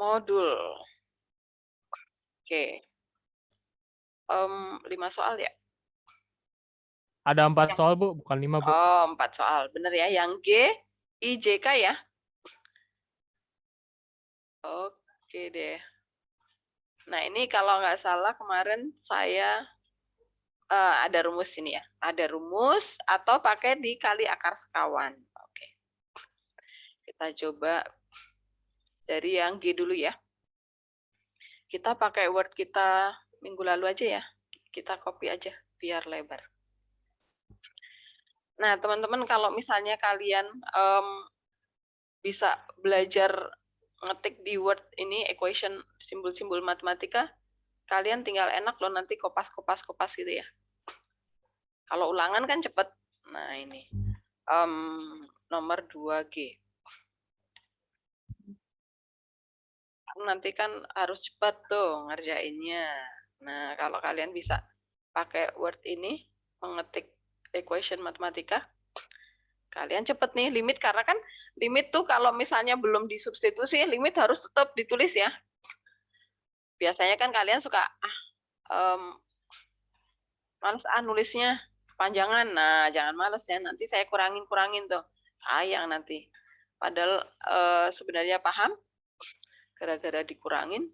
Modul. Oke. 5 soal ya? Ada 4 Yang soal, Bu, bukan 5, Bu. 4 soal, bener ya? Yang G, I, J, K ya? Oke deh. Nah, ini kalau nggak salah kemarin saya ada rumus ini ya. Ada rumus atau pakai dikali akar sekawan. Oke. Kita coba dari yang G dulu ya. Kita pakai Word kita minggu lalu aja ya. Kita copy aja biar lebar. Nah, teman-teman kalau misalnya kalian bisa belajar ngetik di Word ini equation simbol-simbol matematika, kalian tinggal enak loh nanti kopas gitu ya. Kalau ulangan kan cepet. Nah ini nomor 2G. Nanti kan harus cepat tuh ngerjainnya. Nah kalau kalian bisa pakai Word ini mengetik equation matematika, kalian cepet nih limit, karena kan limit tuh kalau misalnya belum disubstitusi, limit harus tetap ditulis ya. Biasanya kan kalian suka males nulisnya kepanjangan. Nah, jangan males ya. Nanti saya kurangin tuh. Sayang nanti. Padahal sebenarnya paham, gara-gara dikurangin,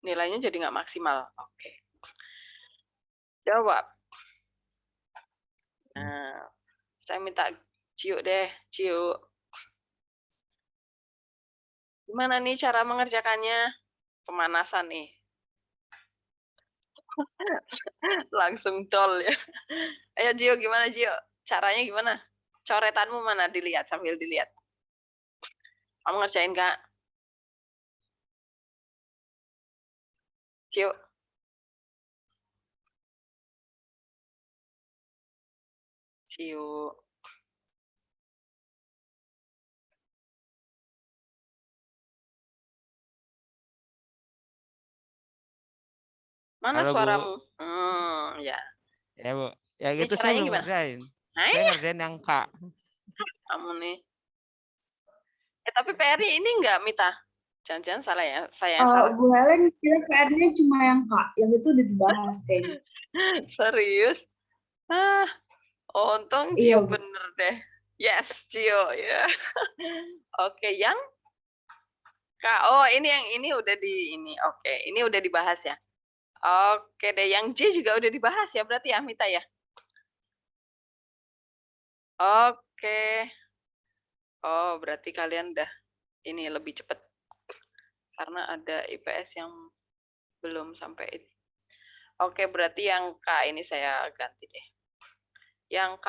nilainya jadi nggak maksimal. Oke. Jawab. Nah, saya minta Cio deh. Cio. Gimana nih cara mengerjakannya? Pemanasan nih. Langsung dol ya. Ayo Cio, gimana Cio? Caranya gimana? Coretanmu mana? Dilihat sambil dilihat. Kamu ngerjain Kak? Cio. Cio. Mana Halo, Bu. suaramu? Ya. Ya, Bu. Ya Ini gitu saya caranya belum gimana? ngerjain. Nah, Saya ya, ngerjain yang K. kamu nih. Tapi PR-nya ini enggak, Mita? Jangan-jangan salah ya? Saya yang salah. Bu Helen kira PR-nya cuma yang Kak, yang itu udah dibahas kayaknya. Serius? Ah, untung Iya, Cio Bu. bener deh. Yes, Cio ya. Oke, yang Kak. Oh, ini yang ini udah di ini. Oke, ini udah dibahas ya. Oke deh, yang J juga udah dibahas ya berarti ya, Mita ya. Oke. Oh, berarti kalian udah ini lebih cepat karena ada IPS yang belum sampai ini. Oke, berarti yang K ini saya ganti deh. Yang K.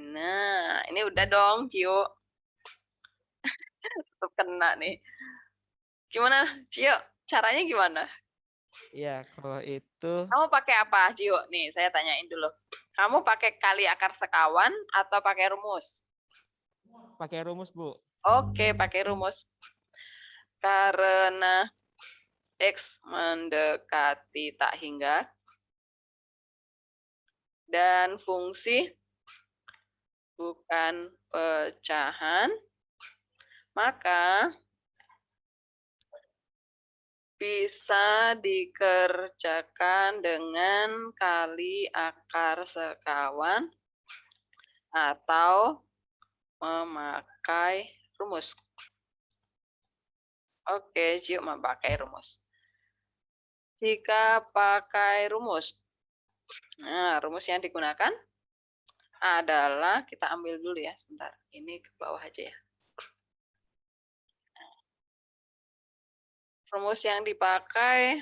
Nah, ini udah dong, Cio. Tetap kena nih. Gimana, Cio? Caranya gimana? Iya, kalau itu Kamu pakai apa, Cio? Nih, saya tanyain dulu. Kamu pakai kali akar sekawan atau pakai rumus? pakai rumus, Bu. Oke, pakai rumus. Karena X mendekati tak hingga dan fungsi bukan pecahan, maka bisa dikerjakan dengan kali akar sekawan atau memakai rumus. Oke, yuk memakai rumus. Jika pakai rumus, nah rumus yang digunakan adalah, kita ambil dulu ya, sebentar. Ini ke bawah aja ya. Rumus yang dipakai,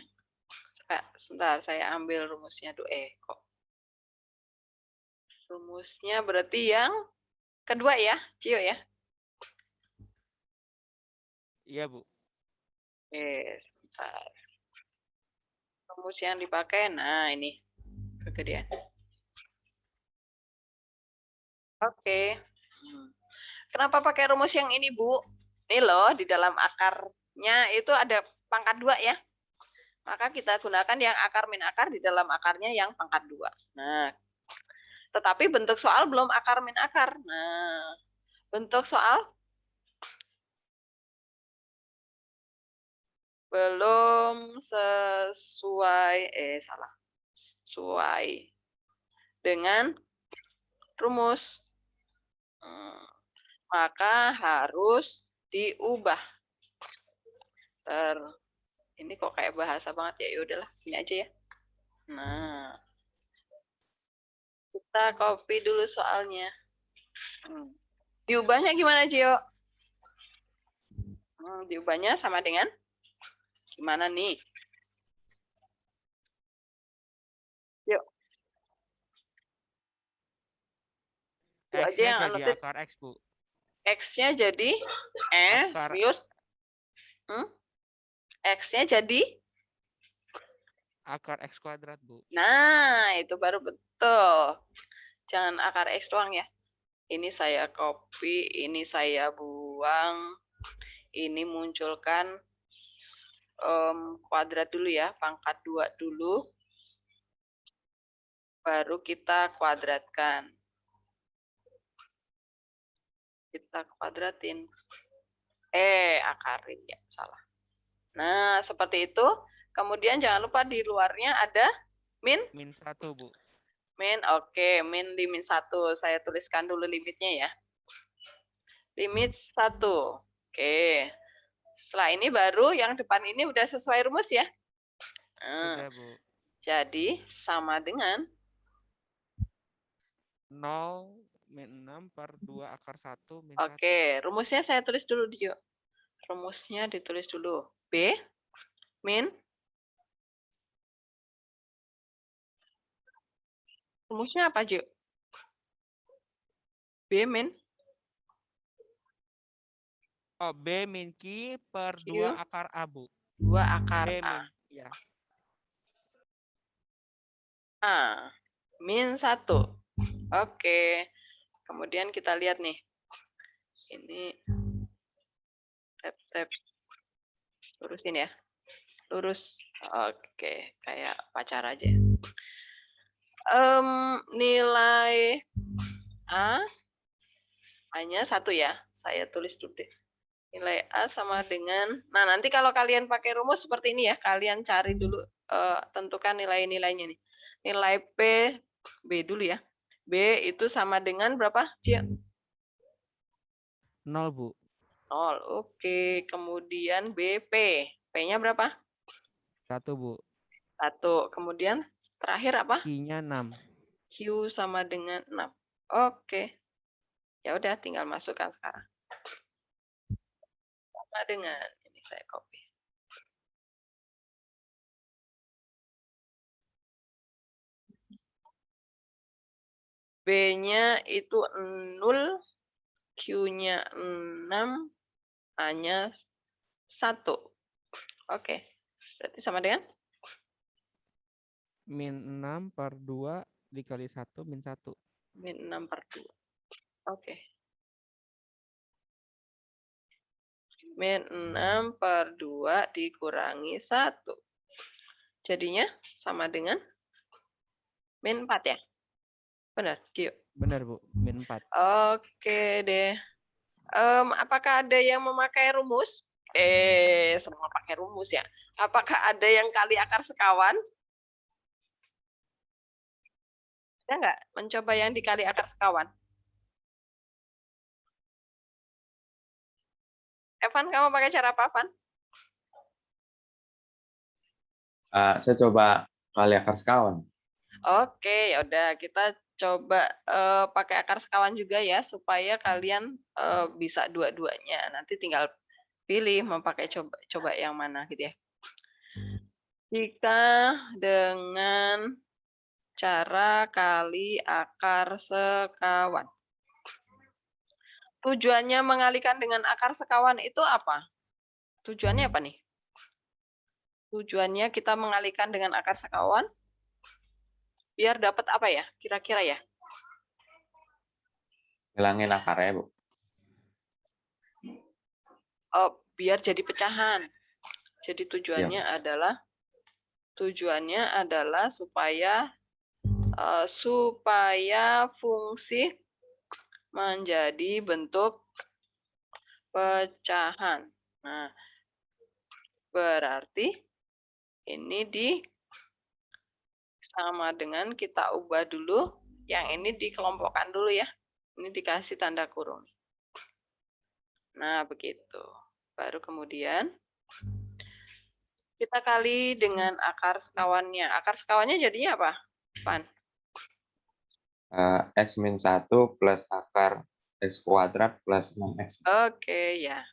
sebentar saya ambil rumusnya dulu. Kok rumusnya berarti yang kedua ya, Cio ya? Iya, Bu. Sebentar. Rumus yang dipakai, nah ini kegedean. Oke. Kenapa pakai rumus yang ini, Bu? Ini loh, di dalam akarnya itu ada pangkat 2 ya. Maka kita gunakan yang akar min akar di dalam akarnya yang pangkat 2. Nah, tetapi bentuk soal belum akar min akar. Nah, bentuk soal belum sesuai sesuai dengan rumus. Maka harus diubah. Ini kok kayak bahasa banget ya, udahlah ini aja ya. Nah, kita copy dulu soalnya. Diubahnya gimana, Cio? Diubahnya sama dengan gimana nih? Yuk. Yuk aja X-nya yang jadi anotit. akar X, Bu. X-nya jadi Akar serius? X-nya jadi akar X kuadrat, Bu. nah, itu baru betul. Jangan akar X doang ya. Ini saya copy, ini saya buang. Ini munculkan kuadrat dulu ya, pangkat 2 dulu. Baru kita kuadratkan. Kita kuadratin. Akarin ya, salah. Nah, seperti itu. Kemudian jangan lupa di luarnya ada min 1, Bu. oke, min di min 1. Saya tuliskan dulu limitnya ya. Limit 1. Oke. Setelah ini baru yang depan ini udah sesuai rumus ya. Sudah, Bu. Jadi sama dengan 0 min 6 per 2 akar 1 min 1. Oke, rumusnya saya tulis dulu, Dio. Rumusnya ditulis dulu. B min rumusnya apa, Jo? B min B min Q per Q 2 akar A, Bu. 2 akar B A. min, ya. A min 1. Oke. Kemudian kita lihat nih. Ini tab. Lurusin ya. Lurus. Oke, kayak pacar aja. Nilai A hanya 1 ya. Saya tulis dulu deh. Nilai A sama dengan, nah nanti kalau kalian pakai rumus seperti ini ya, kalian cari dulu, tentukan nilai-nilainya nih. Nilai B dulu ya. B itu sama dengan berapa, Cia? 0, Bu. 0, oke. Kemudian BP. P-nya berapa? 1, Bu. 1. Kemudian terakhir apa? Q-nya 6. Q sama dengan 6. Oke. Ya udah, tinggal masukkan sekarang. Sama dengan, ini saya copy. B-nya itu 0, Q-nya 6, A-nya 1. Oke. Berarti sama dengan? Min 6 per 2 dikali 1 min 1. Min 6 per 2. Oke. Min 6 per 2 dikurangi 1. Jadinya sama dengan min 4 ya? Benar, Q. Benar, Bu. Min 4. Oke deh. Apakah ada yang memakai rumus? Semua pakai rumus ya. Apakah ada yang kali akar sekawan? Ada nggak mencoba yang dikali akar sekawan? Evan, kamu pakai cara apa, Evan? Saya coba kali akar sekawan. Oke, ya udah kita coba pakai akar sekawan juga ya supaya kalian bisa dua-duanya. Nanti tinggal pilih mau pakai coba yang mana gitu ya. Jika dengan cara kali akar sekawan. Tujuannya mengalihkan dengan akar sekawan itu apa? Tujuannya apa nih? Tujuannya kita mengalihkan dengan akar sekawan biar dapat apa ya? Kira-kira ya? Hilangin akarnya, Bu. Biar jadi pecahan. Jadi tujuannya adalah supaya fungsi menjadi bentuk pecahan. Nah, Berarti ini sama dengan kita ubah dulu. Yang ini dikelompokkan dulu ya. Ini dikasih tanda kurung. Nah, begitu. Baru kemudian kita kali dengan akar sekawannya. Akar sekawannya jadinya apa, Pan? X min 1 plus akar X kuadrat plus 6X. Oke, ya.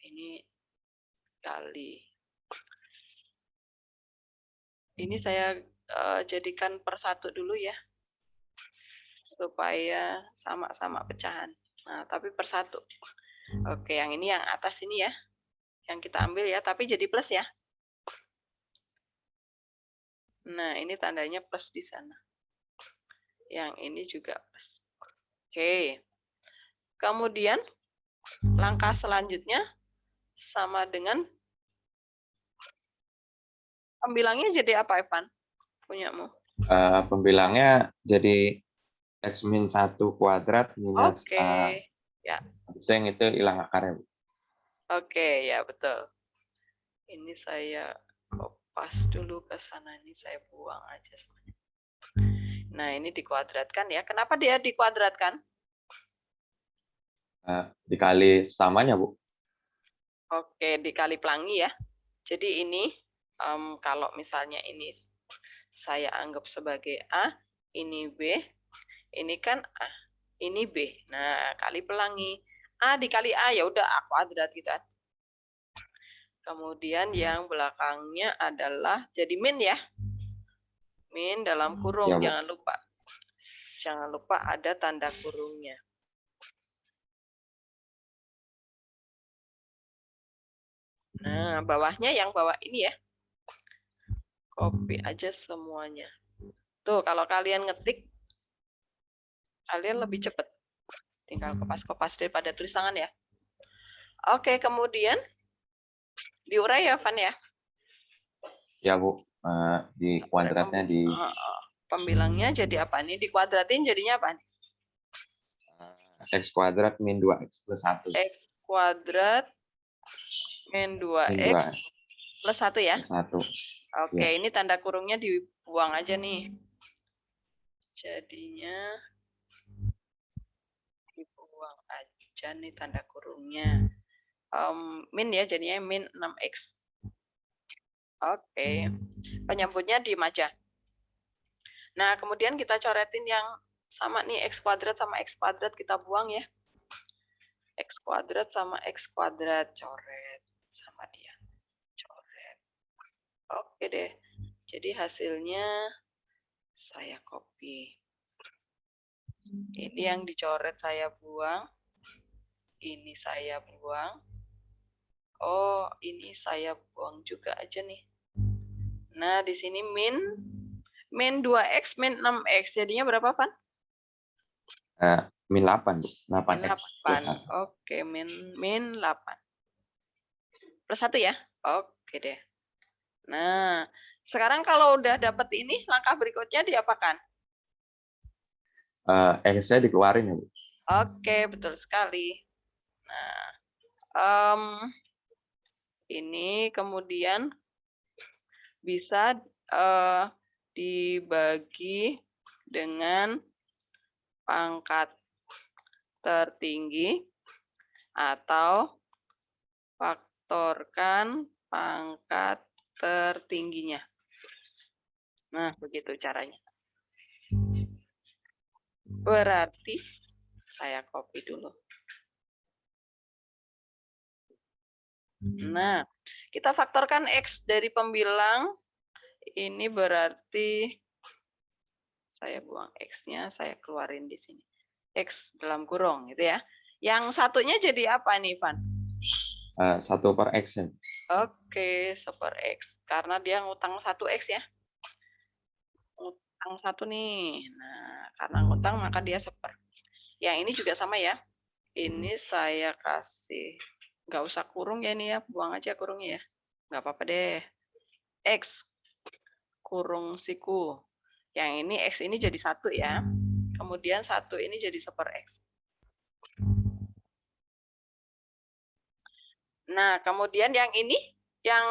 Ini kali. Ini saya jadikan per satu dulu ya. Supaya sama-sama pecahan. Nah, tapi per satu. Oke, yang ini yang atas ini ya. Yang kita ambil ya, tapi jadi plus ya. Nah, ini tandanya plus di sana. Yang ini juga plus. Oke. Kemudian, langkah selanjutnya sama dengan pembilangnya jadi apa, Evan? Punyamu? Pembilangnya jadi X min 1 kuadrat minus Oke. Ya. yang itu hilang akarnya, Bu. Oke, ya betul. Ini saya kopas dulu ke sana, ini saya buang aja semuanya. Nah, ini dikuadratkan ya. Kenapa dia dikuadratkan? Dikali samanya, Bu. Oke, dikali pelangi ya. Jadi ini kalau misalnya ini saya anggap sebagai A, ini B, ini kan A, ini B. Nah, kali pelangi. A dikali A, ya udah A kuadrat gitu kan. Kemudian yang belakangnya adalah jadi min ya. Min dalam kurung, Ya, Bu. jangan lupa. Jangan lupa ada tanda kurungnya. Nah, bawahnya yang bawah ini ya. Copy aja semuanya. Tuh, kalau kalian ngetik, kalian lebih cepat. Tinggal kopas-kopas daripada tulis tangan ya. Oke, kemudian diurai ya, Van ya? Ya, Bu. Di kuadratnya di Pembilangnya jadi apa nih? Dikuadratin jadinya apa nih? X kuadrat min 2X plus 1. X kuadrat min 2X plus 1 ya? Plus 1. Oke, Ya. ini tanda kurungnya dibuang aja nih. Jadinya dibuang aja nih tanda kurungnya. Min ya, jadinya min 6X. Oke, penyebutnya diem aja. Nah, kemudian kita coretin yang sama nih, X kuadrat sama X kuadrat kita buang ya. X kuadrat sama X kuadrat, coret sama dia. Coret. Oke deh. Jadi hasilnya saya copy. Ini yang dicoret saya buang. Ini saya buang. Oh, ini saya buang juga aja nih. Nah, di sini min 2X, min 6X. Jadinya berapa, Van? Min 8, Bu. 8X. Min 8. Oke, min 8. Plus 1 ya? Oke deh. Nah, sekarang kalau udah dapet ini, langkah berikutnya diapakan? X-nya dikeluarin ya, Bu. Oke, betul sekali. Nah, ini kemudian bisa dibagi dengan pangkat tertinggi atau faktorkan pangkat tertingginya. Nah, begitu caranya. Berarti saya copy dulu. Nah, kita faktorkan X dari pembilang. Ini berarti saya buang X-nya, saya keluarin di sini. X dalam kurung, gitu ya. Yang satunya jadi apa nih, Van? 1 per X ya. Oke, 1 per X. Karena dia ngutang 1X ya. Ngutang 1 nih. Nah, karena ngutang maka dia 1 per. Yang ini juga sama ya. Ini saya kasih. Nggak usah kurung ya ini ya. Buang aja kurungnya ya. Nggak apa-apa deh. X kurung siku. Yang ini X ini jadi 1 ya. Kemudian 1 ini jadi 1 per X. Nah, kemudian yang ini, yang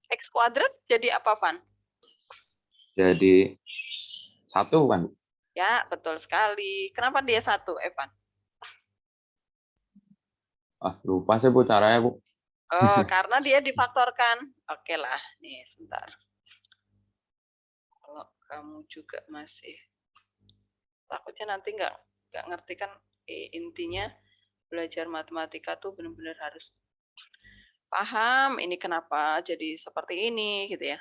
X kuadrat jadi apa, Van? Jadi 1 kan? Ya, betul sekali. Kenapa dia 1, Evan? Lupa sih Bu caranya Bu. Oh, karena dia difaktorkan. Oke lah, nih sebentar. Kalau kamu juga masih takutnya nanti nggak ngerti kan, intinya belajar matematika tuh benar-benar harus paham ini kenapa jadi seperti ini gitu ya.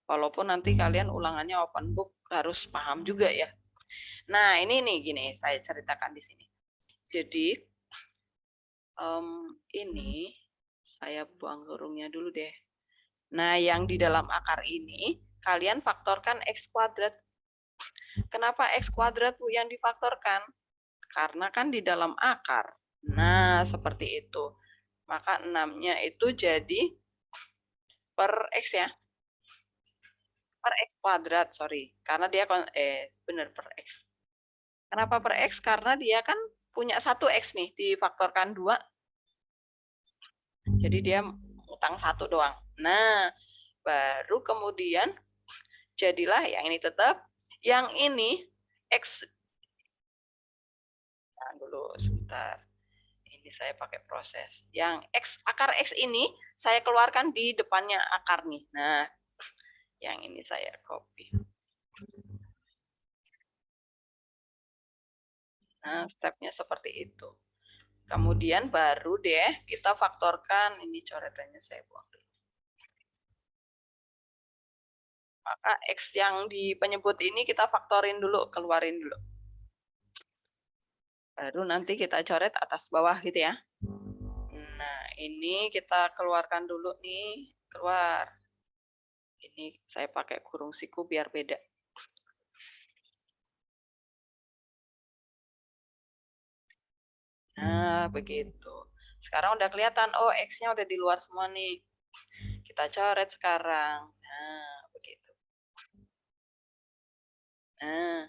Walaupun nanti kalian ulangannya open book harus paham juga ya. Nah, ini nih gini, saya ceritakan di sini. Jadi ini saya buang kurungnya dulu deh. Nah, yang di dalam akar ini kalian faktorkan X kuadrat. Kenapa X kuadrat Bu yang difaktorkan? Karena kan di dalam akar. Nah, seperti itu. Maka 6-nya itu jadi per X ya. Per X kuadrat, sorry. Karena dia, benar per X. Kenapa per X? Karena dia kan punya 1 X nih, difaktorkan 2. Jadi dia utang 1 doang. Nah, baru kemudian jadilah yang ini tetap. Yang ini X. Nah, dulu sebentar. Ini saya pakai proses. Yang X, akar X ini saya keluarkan di depannya akar nih. Nah, yang ini saya copy. Nah, stepnya seperti itu. Kemudian baru deh kita faktorkan. Ini coretannya saya buang dulu. Maka X yang di penyebut ini kita faktorin dulu, keluarin dulu. Baru nanti kita coret atas bawah gitu ya. Nah, ini kita keluarkan dulu nih. Keluar. Ini saya pakai kurung siku biar beda. Nah, begitu. Sekarang udah kelihatan, oh X-nya udah di luar semua nih. Kita coret sekarang. Nah, begitu. Nah,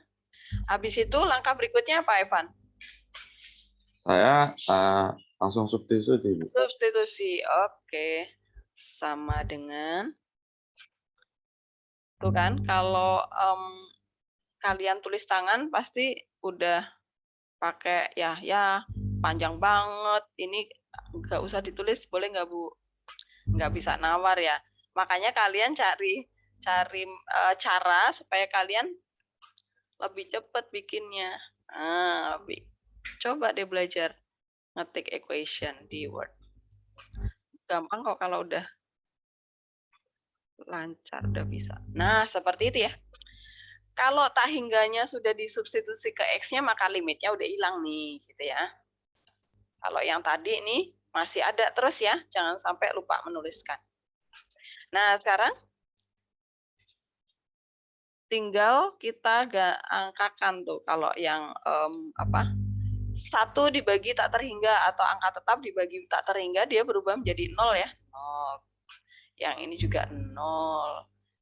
habis itu langkah berikutnya apa, Evan? Saya langsung substitusi Bu. Substitusi, oke. Sama dengan, tuh kan, kalau kalian tulis tangan pasti udah pakai ya panjang banget. Ini nggak usah ditulis, boleh nggak Bu? Nggak bisa nawar ya. Makanya kalian cari cara supaya kalian lebih cepat bikinnya. Coba deh belajar ngetik equation di Word. Gampang kok kalau udah lancar, udah bisa. Nah, seperti itu ya. Kalau tak hingganya sudah disubstitusi ke X-nya, maka limitnya udah hilang nih, gitu ya. Kalau yang tadi nih masih ada terus ya, jangan sampai lupa menuliskan. Nah, sekarang tinggal kita angkakan tuh kalau yang 1 dibagi tak terhingga atau angka tetap dibagi tak terhingga, dia berubah menjadi 0 ya. 0. Yang ini juga 0.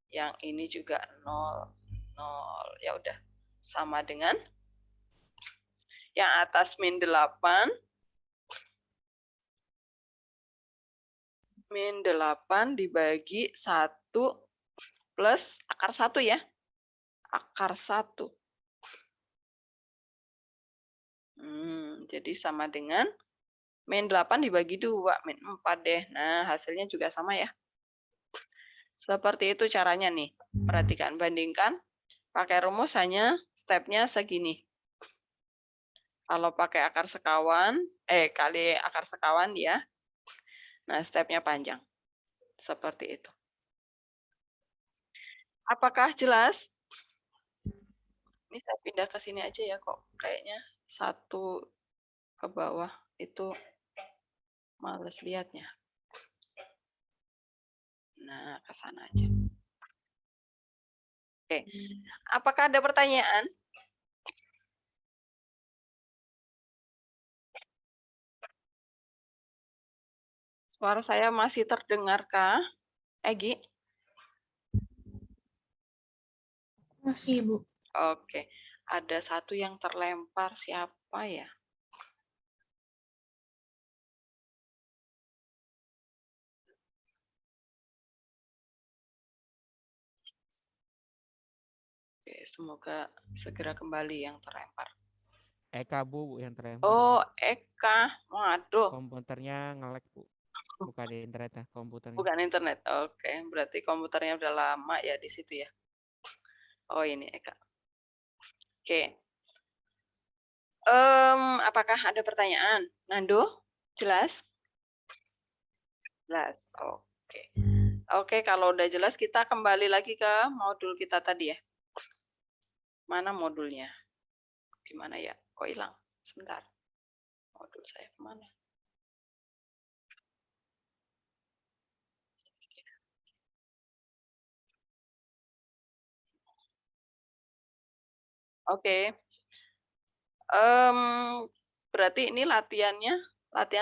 Yang ini juga 0. 0. Ya udah. Sama dengan yang atas min 8. Min 8 dibagi 1 plus akar 1 ya. Akar 1. Jadi sama dengan min 8 dibagi 2. Min 4 deh. Nah, hasilnya juga sama ya. Seperti itu caranya nih. Perhatikan, bandingkan. Pakai rumus hanya stepnya segini. Kalau pakai akar sekawan, kali akar sekawan ya. Nah, stepnya panjang. Seperti itu. Apakah jelas? Ini saya pindah ke sini aja ya kok. Kayaknya 1 ke bawah itu males lihatnya. Nah, ke sana aja. Oke. Apakah ada pertanyaan? Suara saya masih terdengarkah, Egi? Masih, Bu. Oke. Ada 1 yang terlempar, siapa ya? semoga segera kembali yang terlempar. Eka Bu yang terlempar. Oh, Eka. Waduh, Komputernya nge-lag Bu. Bukan di internetnya, komputernya. bukan internet. Oke, berarti komputernya udah lama ya di situ ya. Oh, ini Eka. Oke. Apakah ada pertanyaan? Nando, jelas? Jelas. Oke. Oke, kalau udah jelas kita kembali lagi ke modul kita tadi ya. Mana modulnya? Di mana ya? Kok hilang? Sebentar. Modul saya kemana? Oke. Berarti ini latihan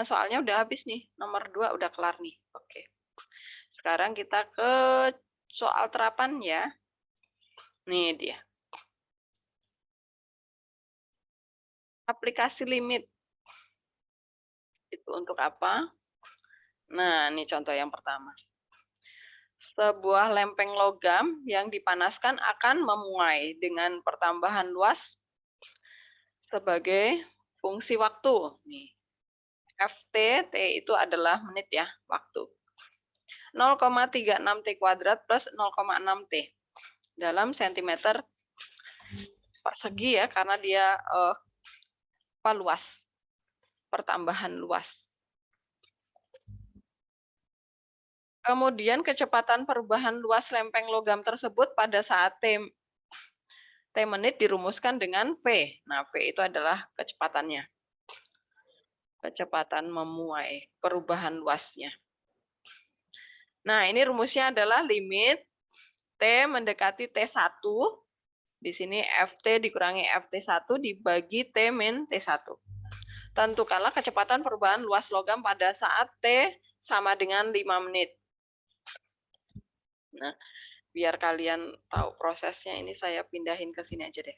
soalnya udah habis nih. Nomor 2 udah kelar nih. Oke. Sekarang kita ke soal terapan ya. Nih dia. Aplikasi limit. Itu untuk apa? Nah, ini contoh yang pertama. Sebuah lempeng logam yang dipanaskan akan memuai dengan pertambahan luas sebagai fungsi waktu. Nih. FT, T itu adalah menit ya, waktu. 0,36 T kuadrat plus 0,6 T dalam sentimeter persegi ya, karena dia luas, pertambahan luas. Kemudian kecepatan perubahan luas lempeng logam tersebut pada saat T menit dirumuskan dengan V. Nah, V itu adalah kecepatannya. Kecepatan memuai, perubahan luasnya. Nah, ini rumusnya adalah limit T mendekati T1. Di sini FT dikurangi FT1 dibagi T min T1. Tentukanlah kecepatan perubahan luas logam pada saat T sama dengan 5 menit. Nah, biar kalian tahu prosesnya, ini saya pindahin ke sini aja deh.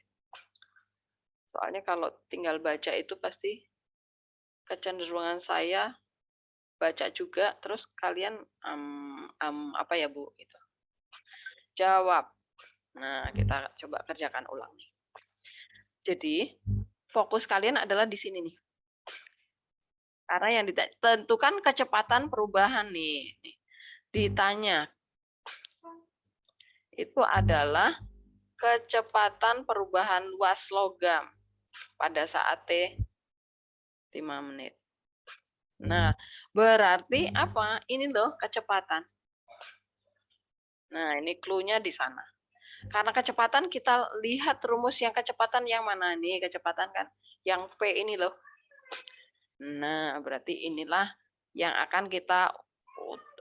Soalnya kalau tinggal baca itu pasti kecenderungan saya baca juga, terus kalian apa ya Bu? Gitu. Jawab. Nah, kita coba kerjakan ulang nih. Jadi, fokus kalian adalah di sini nih. Karena yang ditentukan kecepatan perubahan nih. Ditanya. Itu adalah kecepatan perubahan luas logam pada saat T 5 menit. Nah, berarti apa? Ini loh kecepatan. Nah, ini clue-nya di sana. Karena kecepatan kita lihat rumus yang kecepatan yang mana nih? Kecepatan kan yang V ini loh. Nah, berarti inilah yang akan kita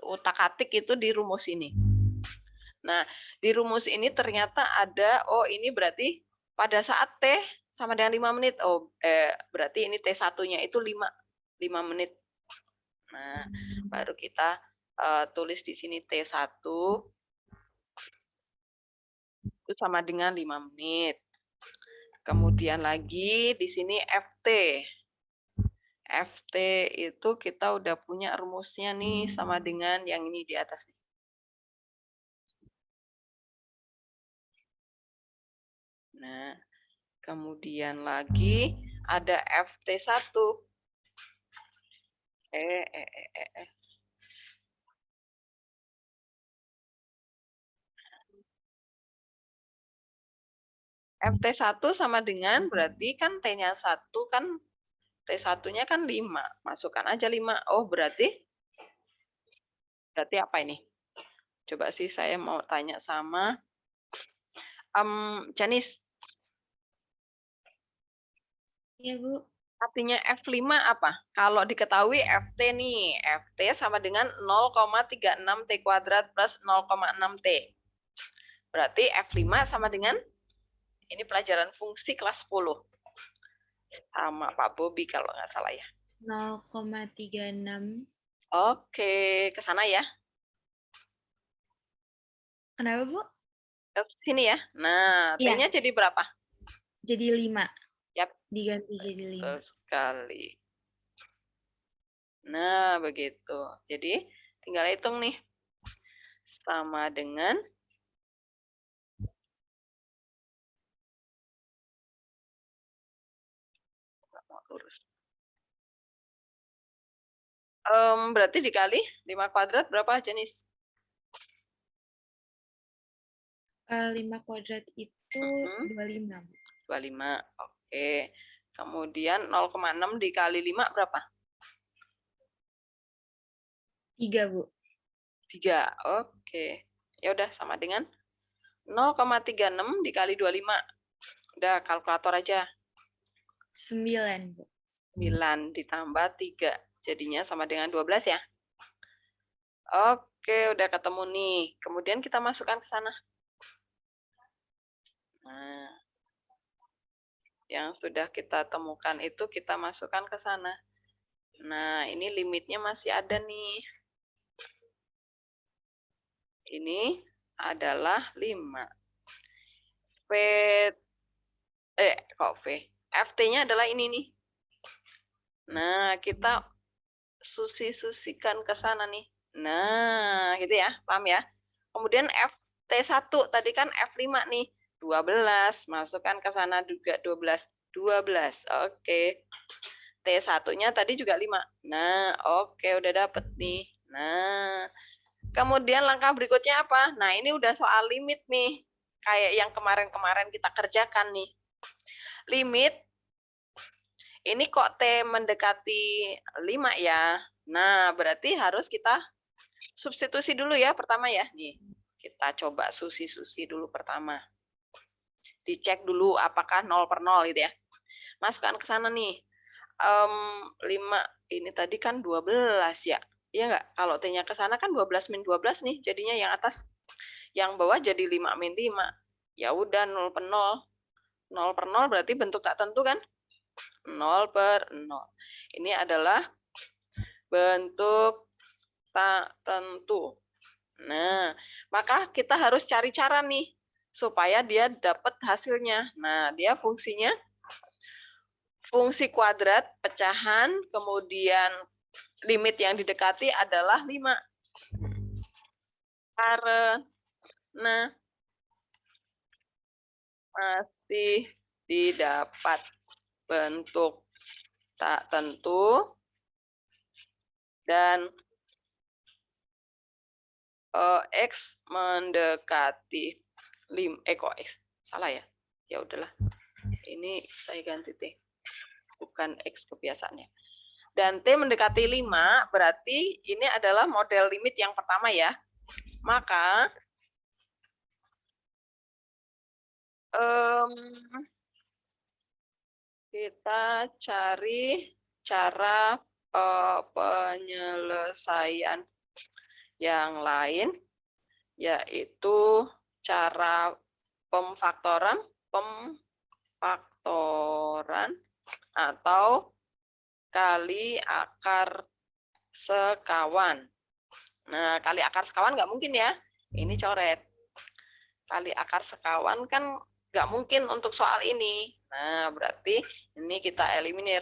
utak-atik itu di rumus ini. Nah, di rumus ini ternyata ada, oh ini berarti pada saat T sama dengan 5 menit. Oh, berarti ini T1-nya itu 5 menit. Nah, baru kita tulis di sini T1 itu sama dengan 5 menit. Kemudian lagi di sini FT. FT itu kita udah punya rumusnya nih sama dengan yang ini di atas nih. Nah, kemudian lagi ada FT1. FT1 sama dengan berarti kan T-nya 1 kan T1-nya kan 5. Masukkan aja 5. Oh, berarti apa ini? Coba sih saya mau tanya sama Janice. Iya, Bu. Artinya F5 apa? Kalau diketahui FT nih, FT sama dengan 0,36 T kuadrat plus 0,6 T. Berarti F5 sama dengan, ini pelajaran fungsi kelas 10. Sama Pak Bobi kalau nggak salah ya. 0,36. Oke, ke sana ya. Kenapa, Bu? Ke sini ya. Nah, Iya. T-nya jadi berapa? Jadi 5. Yap. Diganti jadi 5. Betul sekali. Nah, begitu. Jadi, tinggal hitung nih. Sama dengan Berarti dikali 5 kuadrat berapa jenis? 5 kuadrat itu 25, Bu. 25. Oke. Kemudian 0,6 dikali 5 berapa? 3, Bu. 3. Oke. Ya udah sama dengan 0,36 dikali 25. Udah kalkulator aja. 9, Bu. 9 ditambah 3. Jadinya sama dengan 12 ya. Oke, udah ketemu nih. Kemudian kita masukkan ke sana. Nah, yang sudah kita temukan itu kita masukkan ke sana. Nah, ini limitnya masih ada nih. Ini adalah 5. V, kok V? FT-nya adalah ini nih. Nah, kita susi-susikan ke sana nih. Nah, gitu ya, paham ya? Kemudian FT1, tadi kan F5 nih, 12, masukkan ke sana juga 12. 12, oke. T1-nya tadi juga 5. Nah, oke, udah dapet nih. Nah, kemudian langkah berikutnya apa? Nah, ini udah soal limit nih. Kayak yang kemarin-kemarin kita kerjakan nih. Limit, ini kok T mendekati 5 ya. Nah, berarti harus kita substitusi dulu ya pertama ya. Nih, kita coba susi-susi dulu pertama. Dicek dulu apakah 0 per 0 gitu ya. Masukkan ke sana nih. 5, ini tadi kan 12 ya. Iya nggak? Kalau T-nya ke sana kan 12 min 12 nih. Jadinya yang atas, yang bawah jadi 5 min 5. Ya udah 0 per 0. 0 per 0 berarti bentuk tak tentu kan? 0 per 0. Ini adalah bentuk tak tentu. Nah, maka kita harus cari cara nih supaya dia dapat hasilnya. Nah, dia fungsinya fungsi kuadrat pecahan, kemudian limit yang didekati adalah 5. Karena masih didapat bentuk tak tentu dan X mendekati 5. Kok X? Salah ya? Ya udahlah. Ini saya ganti T. Bukan X kebiasaannya. Dan T mendekati 5, berarti ini adalah model limit yang pertama ya. Maka kita cari cara penyelesaian yang lain, yaitu cara pemfaktoran atau kali akar sekawan. Nah, kali akar sekawan nggak mungkin ya. Ini coret. Kali akar sekawan kan nggak mungkin untuk soal ini. Nah, berarti ini kita eliminir.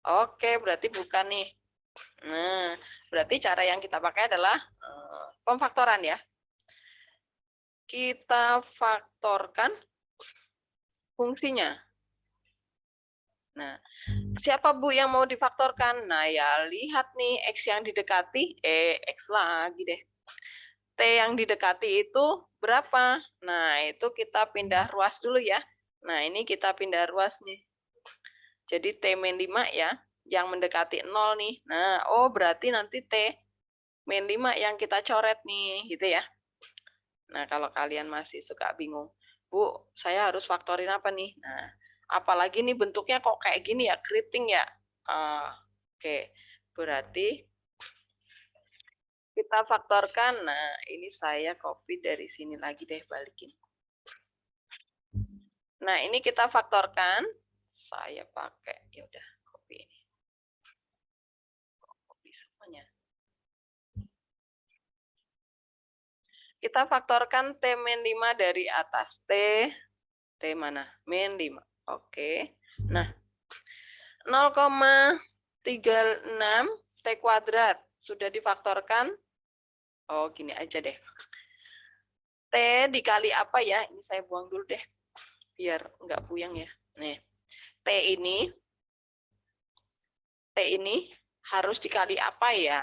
Oke, berarti bukan nih. Nah, berarti cara yang kita pakai adalah pemfaktoran ya. Kita faktorkan fungsinya. Nah, siapa Bu yang mau difaktorkan? Nah, ya lihat nih X yang didekati, X lagi deh. T yang didekati itu berapa? Nah, itu kita pindah ruas dulu ya. Nah, ini kita pindah ruas nih. Jadi T-5 ya, yang mendekati 0 nih. Nah, oh berarti nanti T-5 yang kita coret nih, gitu ya. Nah, kalau kalian masih suka bingung, Bu, saya harus faktorin apa nih? Nah, apalagi nih bentuknya kok kayak gini ya, keriting ya. Oke, berarti kita faktorkan. Nah, ini saya copy dari sini lagi deh, balikin. Nah, ini kita faktorkan. Saya pakai, ya udah, copy ini. Copy semuanya. Kita faktorkan T-5 dari atas. T mana? Min 5. Oke. Nah, 0,36 T kuadrat. Sudah difaktorkan. Oh, gini aja deh. T dikali apa ya? Ini saya buang dulu deh. Biar nggak buyang ya. Nih. T ini harus dikali apa ya?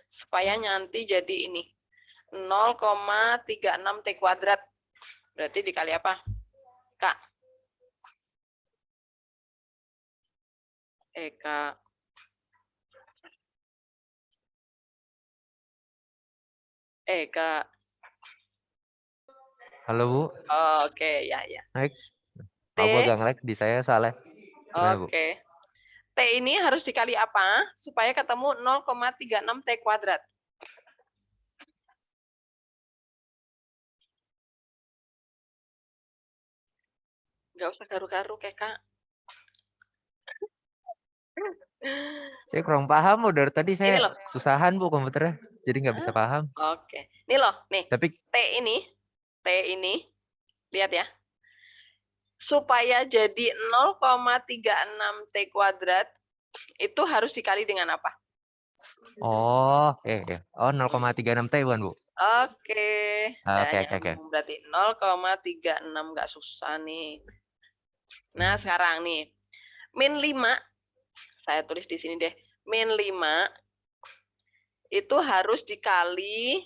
Supaya nanti jadi ini. 0,36 T kuadrat. Berarti dikali apa? Kak? Kak. Kak. Halo Bu, Oh, oke, ya. naik. T. Aku agak nge-lag di saya salah. Gimana, Bu? Oke. T ini harus dikali apa supaya ketemu 0,36 T kuadrat? Nggak usah garu-garu, Kak. Saya kurang paham Bu, dari tadi Ini saya loh. kesusahan Bu komputernya. Jadi nggak bisa paham. Oke. Ini loh, nih. Tapi T ini, lihat ya. Supaya jadi 0,36 T kuadrat, itu harus dikali dengan apa? oh, oh 0,36 T bukan Bu? Oke. Oke. Nyambung. Berarti 0,36 nggak susah nih. Nah, sekarang nih. Min 5, saya tulis di sini deh. Min 5 itu harus dikali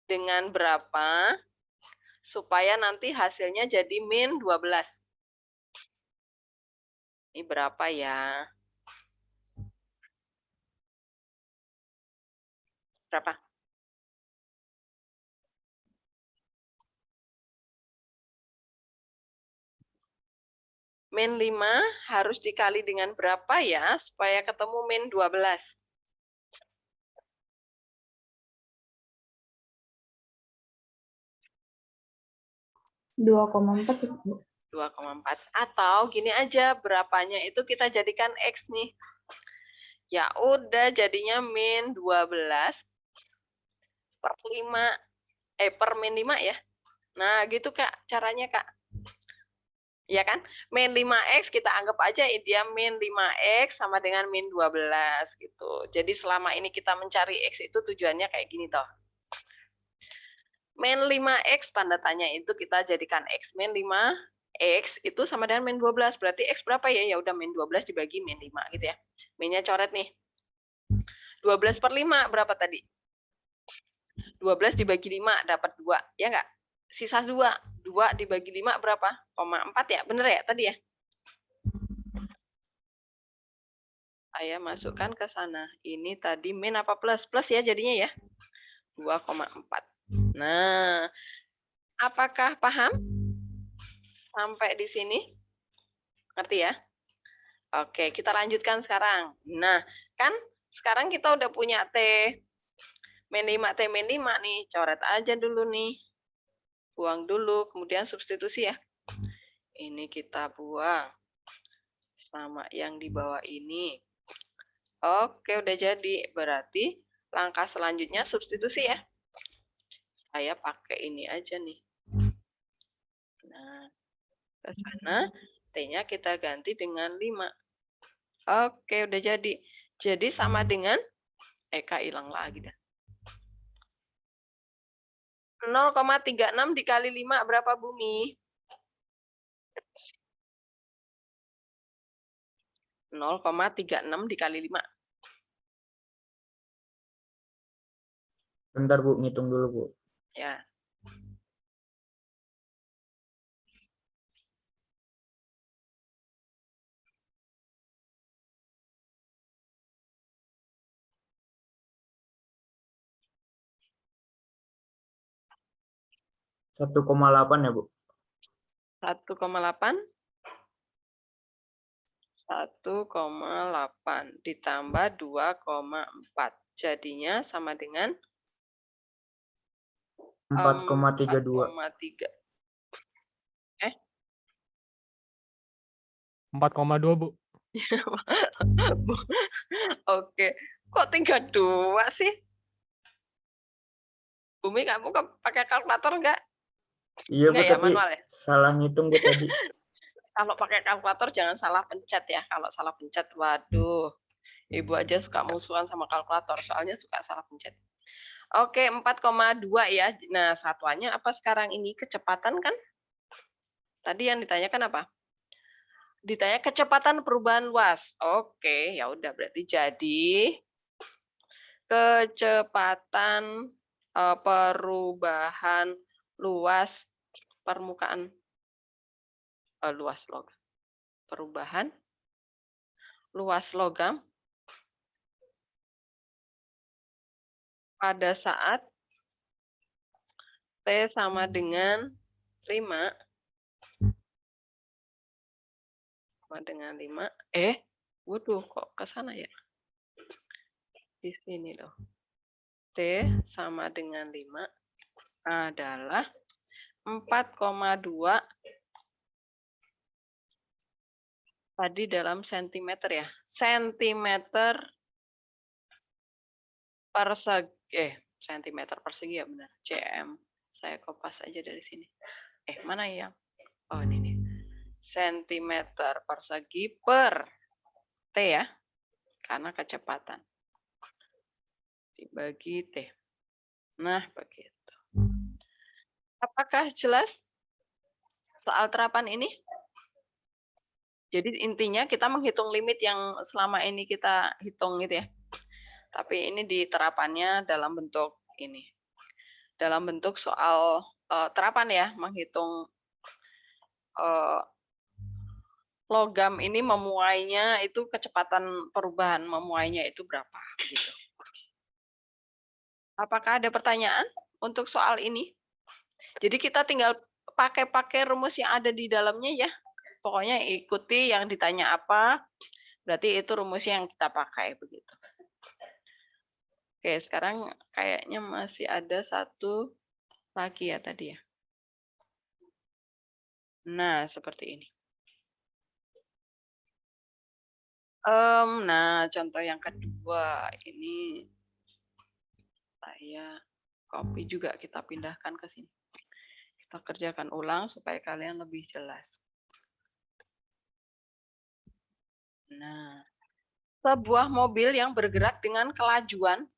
dengan berapa supaya nanti hasilnya jadi min 12. Ini berapa ya? Berapa? Min 5 harus dikali dengan berapa ya supaya ketemu min 12? 2,4 itu, Bu. 2,4. Atau gini aja, berapanya itu kita jadikan X nih. Ya udah jadinya min 12 per 5. Per min 5 ya. Nah gitu Kak, caranya Kak. Ya kan? Min 5X kita anggap aja dia min 5X sama dengan min 12 gitu. Jadi selama ini kita mencari X itu tujuannya kayak gini toh. Min 5X tanda tanya itu kita jadikan X. Min 5X itu sama dengan min 12. Berarti X berapa ya? Ya udah min 12 dibagi min 5 gitu ya. Minnya coret nih. 12 per 5 berapa tadi? 12 dibagi 5 dapat 2. Ya enggak? Sisa 2. 2 dibagi 5 berapa? 0,4 ya? Bener ya tadi ya? Saya masukkan ke sana. Ini tadi min apa plus? Plus ya jadinya ya? 2,4. Nah, apakah paham? Sampai di sini? Ngerti ya? Oke, kita lanjutkan sekarang. Nah, kan sekarang kita udah punya T min 5, T min 5 nih. Coret aja dulu nih. Buang dulu, kemudian substitusi ya. Ini kita buang. Sama yang di bawah ini. Oke, udah jadi. Berarti langkah selanjutnya substitusi ya. Saya pakai ini aja nih. Nah, ke sana T-nya kita ganti dengan 5. Oke, udah jadi. Jadi sama dengan Eka hilang lagi dah. 0,36 dikali 5 berapa Bumi? 0,36 dikali 5. Bentar Bu, ngitung dulu Bu. Ya. Rp 1,8 ya Bu? 1,8 ditambah 2,4. Jadinya sama dengan 4,32. 4,3. 4,2 Bu. Oke. Kok 32 sih? Bumi, kamu pakai kalkulator enggak? Iya Bu, Enggak ya, tapi manual ya? salah ngitung Bu tadi. Kalau pakai kalkulator jangan salah pencet ya. Kalau salah pencet, waduh. Ibu aja suka musuhan sama kalkulator, soalnya suka salah pencet. Oke, 4,2 ya. Nah, satuannya apa sekarang ini? Kecepatan kan? Tadi yang ditanyakan apa? ditanya kecepatan perubahan luas. Oke, ya udah berarti jadi kecepatan perubahan luas permukaan luas logam. Perubahan luas logam pada saat T sama dengan 5 sama dengan 5. Waduh, kok ke sana ya? Di sini loh. T sama dengan 5 adalah 4,2 tadi dalam sentimeter ya. Sentimeter persegi ya benar. cm. Saya kopas aja dari sini. Mana yang? Oh, ini nih. Sentimeter persegi per T ya. Karena kecepatan. Dibagi T. Nah, begitu. Apakah jelas soal terapan ini? Jadi intinya kita menghitung limit yang selama ini kita hitung gitu ya. Tapi ini di terapannya dalam bentuk ini. Dalam bentuk soal terapan ya, menghitung logam ini memuainya itu kecepatan perubahan memuainya itu berapa gitu. Apakah ada pertanyaan untuk soal ini? Jadi kita tinggal pakai rumus yang ada di dalamnya ya. Pokoknya ikuti yang ditanya apa, berarti itu rumusnya yang kita pakai begitu. Oke, sekarang kayaknya masih ada satu lagi ya tadi ya. Nah, seperti ini. Nah, contoh yang kedua ini saya copy juga, kita pindahkan ke sini. Kita kerjakan ulang supaya kalian lebih jelas. Nah, sebuah mobil yang bergerak dengan kelajuan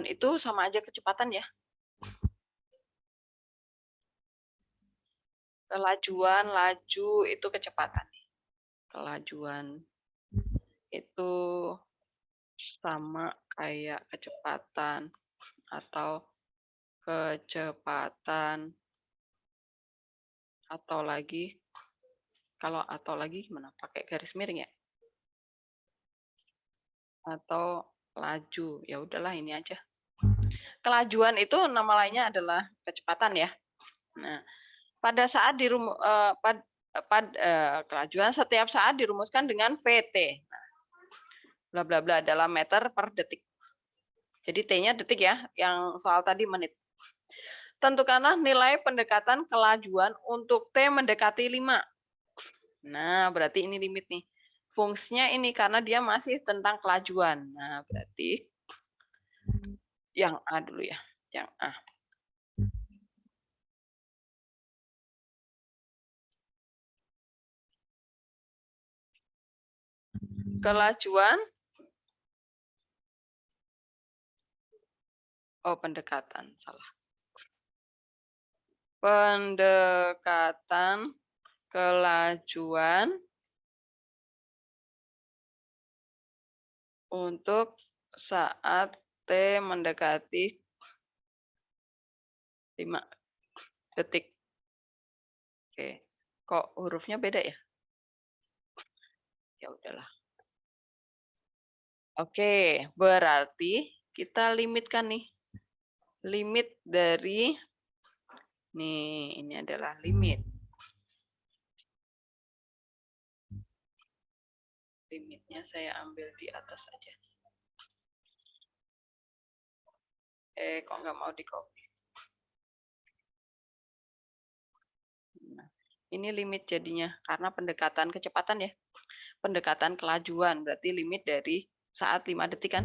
itu sama aja kecepatan ya. Kelajuan, laju itu kecepatan. Kelajuan itu sama kayak kecepatan atau kecepatan atau lagi gimana? Pakai garis miring ya? Atau laju, ya udahlah ini aja. Kelajuan itu nama lainnya adalah kecepatan ya. Nah, pada saat kelajuan setiap saat dirumuskan dengan VT. Bla bla bla dalam meter per detik. Jadi T-nya detik ya, yang soal tadi menit. Tentukanlah nilai pendekatan kelajuan untuk T mendekati 5. Nah, berarti ini limit nih. Fungsinya ini karena dia masih tentang kelajuan. Nah, berarti yang A dulu ya, yang A. Kelajuan. Pendekatan, salah. Pendekatan kelajuan untuk saat T mendekati 5 detik. Oke, kok hurufnya beda ya? Ya udahlah. Oke, berarti kita limitkan nih. Limit dari ini adalah limit. Limitnya saya ambil di atas aja. Kok nggak mau di-copy? Nah, ini limit jadinya karena pendekatan kecepatan ya. Pendekatan kelajuan berarti limit dari saat 5 detik kan.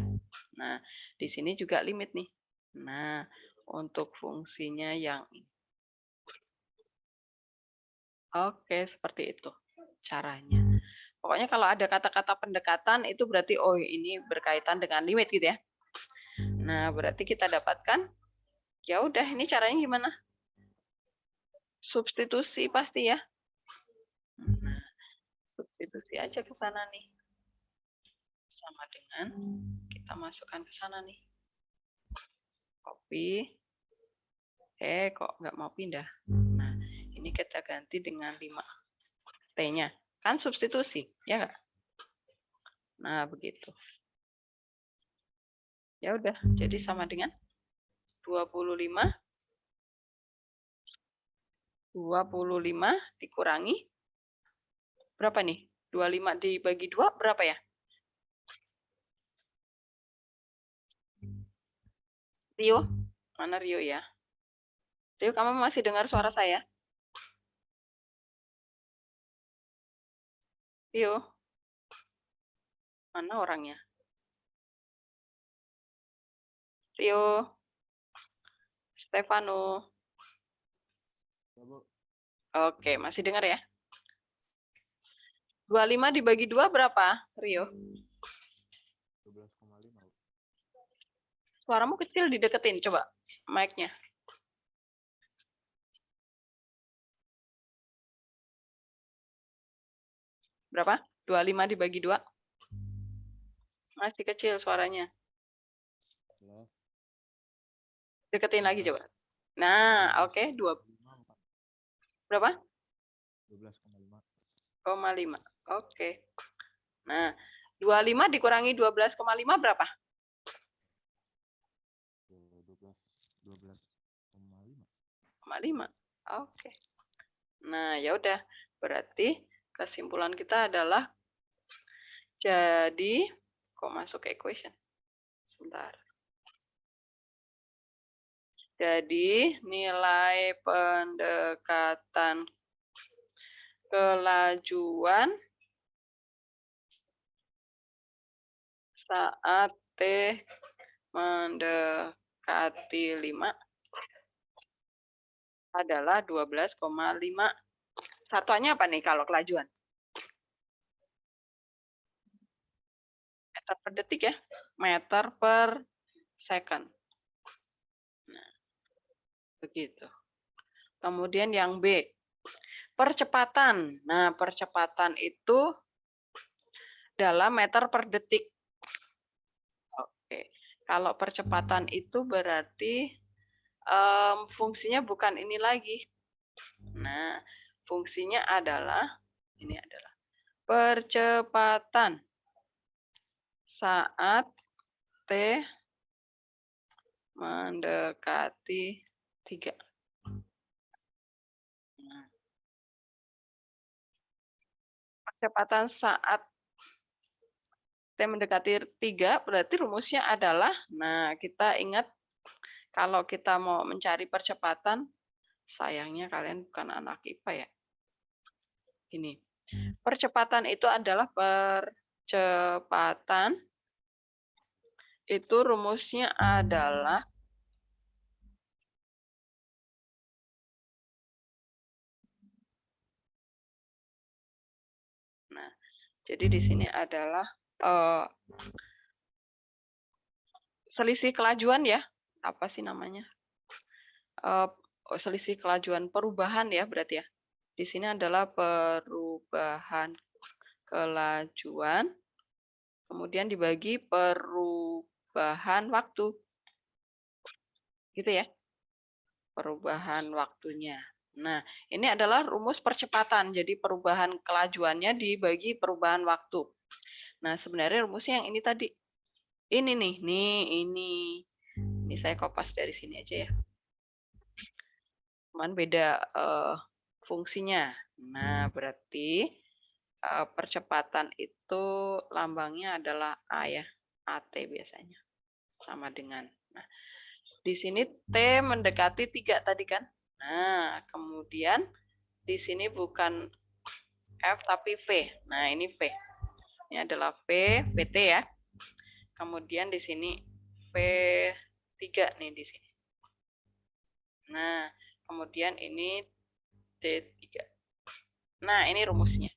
Nah, di sini juga limit nih. Nah, untuk fungsinya yang ini. Oke, seperti itu caranya. Pokoknya kalau ada kata-kata pendekatan itu berarti ini berkaitan dengan limit gitu ya. Nah, berarti kita dapatkan ya udah ini caranya gimana? Substitusi pasti ya. substitusi aja ke sana nih. Sama dengan kita masukkan ke sana nih. Copy. Kok nggak mau pindah? Nah, ini kita ganti dengan 5 T-nya. Kan substitusi, ya nggak? Nah, begitu. Ya udah, jadi sama dengan 25 dikurangi berapa nih? 25 dibagi 2 berapa ya? Rio, mana Rio ya? Rio, kamu masih dengar suara saya? Rio, mana orangnya? Rio, Stefano. Oke, masih dengar ya? 25 dibagi 2 berapa, Rio? 12,5. Suaramu kecil, dideketin, coba mic-nya. Berapa? 25 dibagi 2? Masih kecil suaranya. Deketin lagi coba. Nah, oke. Berapa? 12,5. Oke. Nah, 25 dikurangi 12,5 berapa? 12,5. Oke. Nah, ya udah. Berarti kesimpulan kita adalah jadi kok masuk ke equation? Sebentar. Jadi nilai pendekatan kelajuan saat T mendekati 5 adalah 12,5. Satuannya apa nih kalau kelajuan? Meter per detik ya, meter per second. Nah, begitu. Kemudian yang B, percepatan. Nah, percepatan itu dalam meter per detik. Oke, kalau percepatan itu berarti fungsinya bukan ini lagi. Nah, fungsinya adalah ini adalah percepatan saat T mendekati 3. Nah, percepatan saat T mendekati 3 berarti rumusnya adalah, nah kita ingat kalau kita mau mencari percepatan, sayangnya kalian bukan anak IPA ya. Ini, percepatan itu adalah percepatan itu rumusnya adalah nah, jadi di sini adalah selisih kelajuan ya. Apa sih namanya? Selisih kelajuan perubahan ya berarti ya. Di sini adalah perubahan kelajuan, kemudian dibagi perubahan waktu. Gitu ya. Perubahan waktunya. Nah, ini adalah rumus percepatan. Jadi perubahan kelajuannya dibagi perubahan waktu. Nah, sebenarnya rumusnya yang ini tadi. Ini nih, ini saya kopas dari sini aja ya. Cuman beda fungsinya. Nah, berarti percepatan itu lambangnya adalah A ya, AT biasanya. Sama dengan. Nah, di sini T mendekati 3 tadi kan. Nah, kemudian di sini bukan F tapi V. Nah, ini V. Ini adalah V, VT ya. Kemudian di sini V3 nih di sini. Nah, kemudian ini T3. Nah, ini rumusnya.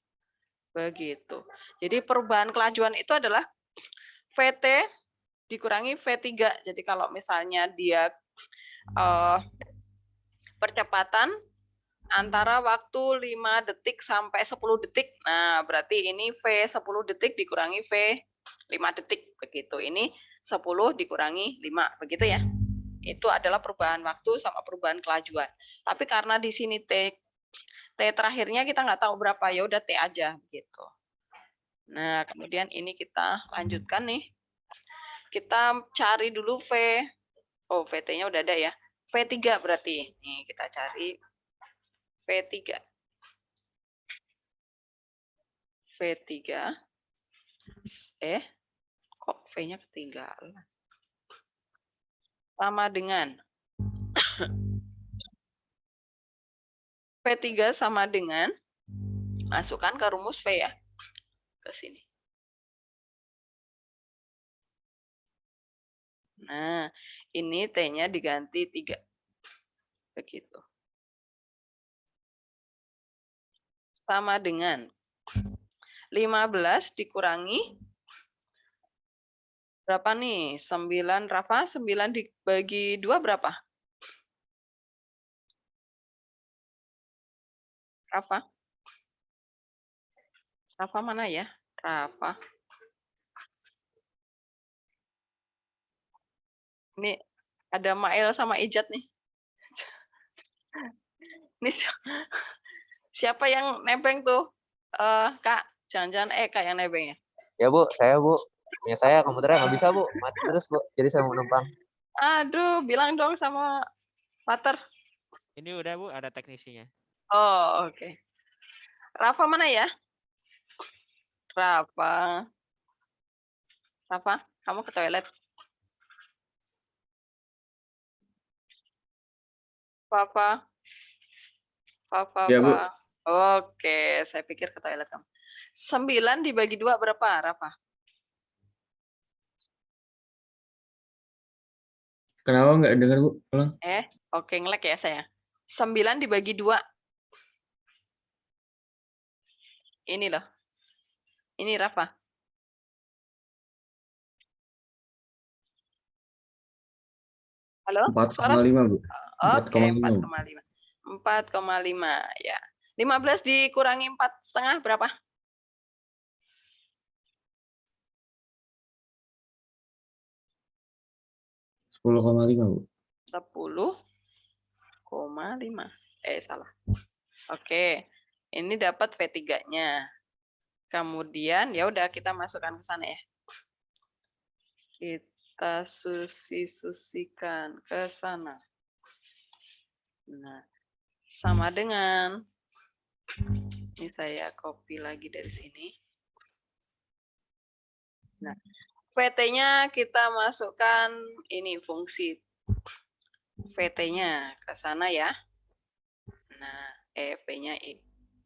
Begitu. Jadi perubahan kelajuan itu adalah VT dikurangi V3. Jadi kalau misalnya dia percepatan antara waktu 5 detik sampai 10 detik. Nah, berarti ini V 10 detik dikurangi V 5 detik. Begitu. Ini 10 dikurangi 5. Begitu ya. Itu adalah perubahan waktu sama perubahan kelajuan. Tapi karena di sini T terakhirnya kita nggak tahu berapa, ya udah T aja. Begitu. Nah, kemudian ini kita lanjutkan nih. Kita cari dulu V. Oh, VT-nya udah ada ya. V3 berarti. Nih, kita cari V3. V3. Kok V-nya ketinggalan? Sama dengan V3 sama dengan, masukkan ke rumus V ya. Ke sini. Nah, ini T-nya diganti 3. Begitu. Sama dengan 15 dikurangi berapa nih? 9, Rafa? 9 dibagi 2 berapa? Rafa? Rafa mana ya? Rafa. Ini ada Mael sama Ijat nih. Ini siapa yang nebeng tuh? Kak, jangan-jangan Kak yang nebeng ya? Ya Bu, saya Bu. Ya saya komputernya nggak bisa Bu, mati terus Bu. Jadi saya mau numpang. Aduh, bilang dong sama Pater. Ini udah Bu, ada teknisinya. Oh, oke. Rafa mana ya? Rafa, kamu ke toilet. Papa. Ya, Bu. Oke, saya pikir ke toilet kamu. 9 dibagi 2 berapa, Rafa? Kenapa nggak dengar, Bu? Ulang. Oke, ngelek ya saya. 9 dibagi 2. Ini loh. Ini Rafa. Halo? 4,5, Bu. Oke, 4,5. 4,5. 4,5 ya. 15 dikurangi 4,5 berapa? 10,5, Bu. 10,5. Salah. Oke. Ini dapat V3-nya. Kemudian ya udah kita masukkan ke sana ya. Kita susikan ke sana. Nah, sama dengan, ini saya copy lagi dari sini. Nah, VT-nya kita masukkan ini fungsi VT-nya ke sana ya. Nah, V-nya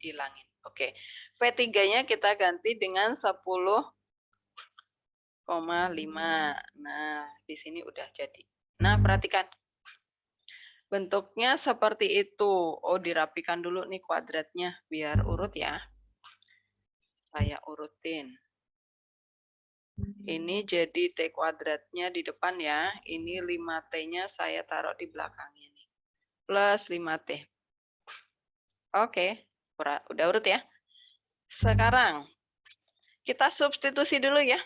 hilangin. Oke. V3-nya kita ganti dengan 10,5. Nah, di sini udah jadi. Nah, perhatikan. Bentuknya seperti itu. Oh, dirapikan dulu nih kuadratnya biar urut ya. Saya urutin. Ini jadi T kuadratnya di depan ya. Ini 5T-nya saya taruh di belakangnya nih. Plus 5T. Oke, udah urut ya. Sekarang kita substitusi dulu ya.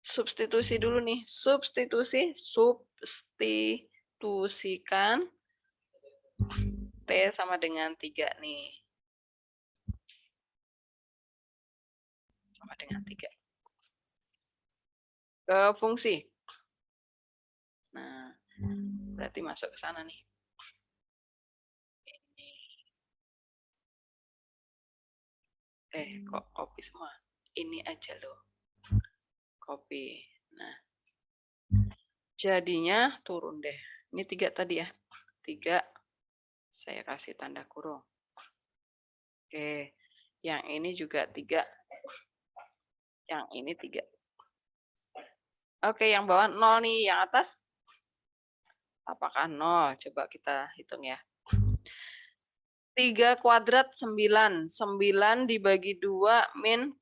Substitusi dulu nih. Substitusikan T sama dengan 3 nih. Sama dengan 3. Ke fungsi. Nah, berarti masuk ke sana nih. Kok copy semua? Ini aja loh. Copy. Nah, jadinya turun deh. Ini 3 tadi ya. 3. Saya kasih tanda kurung. Oke. Yang ini juga 3. Yang ini 3. Oke, yang bawah 0 nih. Yang atas apakah 0? Coba kita hitung ya. 3 kuadrat 9. 9 dibagi 2 min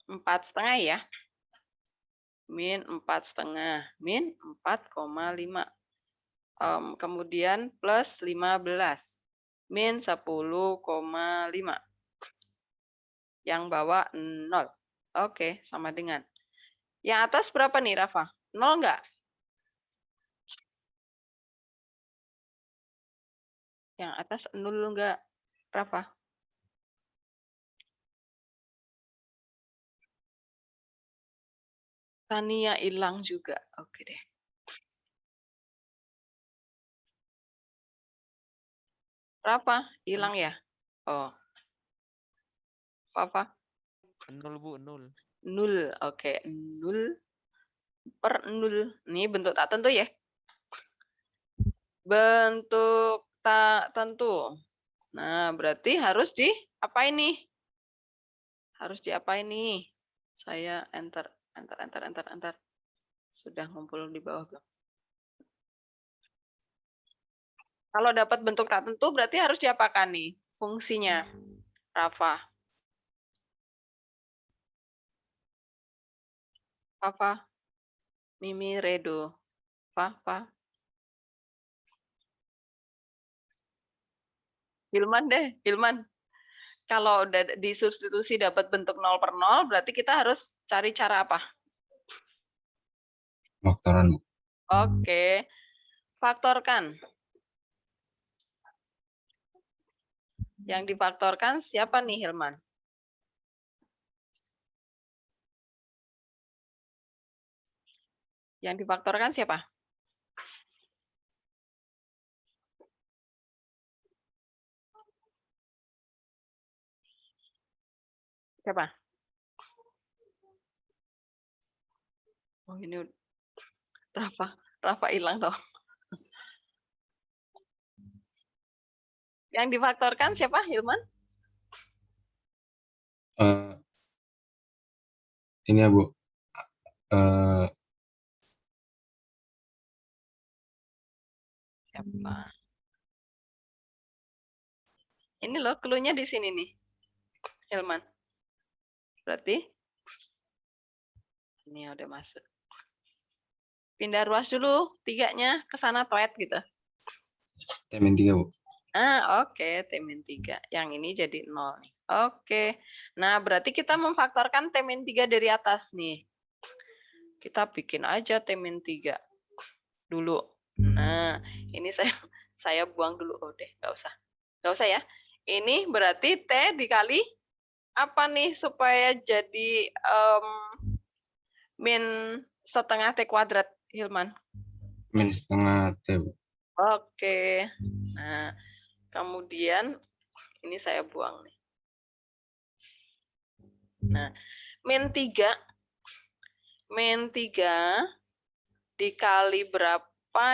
4,5 ya. Min 4,5. Min 4,5. Kemudian plus 15. min 10,5. Yang bawah 0. Oke, sama dengan. Yang atas berapa nih, Rafa? 0 enggak? Yang atas 0 enggak, Rafa? Tania hilang juga. Oke deh. Rafa, hilang ya? Oh. Apa? 0 Bu, 0. 0. Oke, 0 per 0. Ini bentuk tak tentu ya? Bentuk tak tentu. Nah, berarti harus diapain nih? Harus diapain nih? Saya enter. Sudah ngumpul di bawah belum? Kalau dapat bentuk tak tentu berarti harus diapakan nih fungsinya, Rafa? Papa, Mimi, Redo, Papa. Hilman deh, Hilman. Kalau udah disubstitusi dapat bentuk 0 per 0, berarti kita harus cari cara apa? Faktoran, Bu. Oke, faktorkan. Yang difaktorkan siapa nih, Hilman? Yang difaktorkan siapa? Siapa? Oh, ini Rafa hilang toh. Yang difaktorkan siapa, Hilman? Ini ya, Bu. Siapa? Ini loh, clue-nya di sini nih, Hilman. Berarti ini udah masuk. Pindah ruas dulu, 3-nya ke sana toet gitu. T-3, Bu. Oke, T-3. Yang ini jadi 0 nih. Oke. Nah, berarti kita memfaktorkan T-3 dari atas nih. Kita bikin aja T-3 dulu. Nah, ini saya buang dulu. Oh deh, nggak usah. Nggak usah ya. Ini berarti T dikali apa nih supaya jadi min setengah T kuadrat, Hilman? Min setengah T, Bu. Oke. Nah, kemudian ini saya buang nih. Nah, min 3 dikali berapa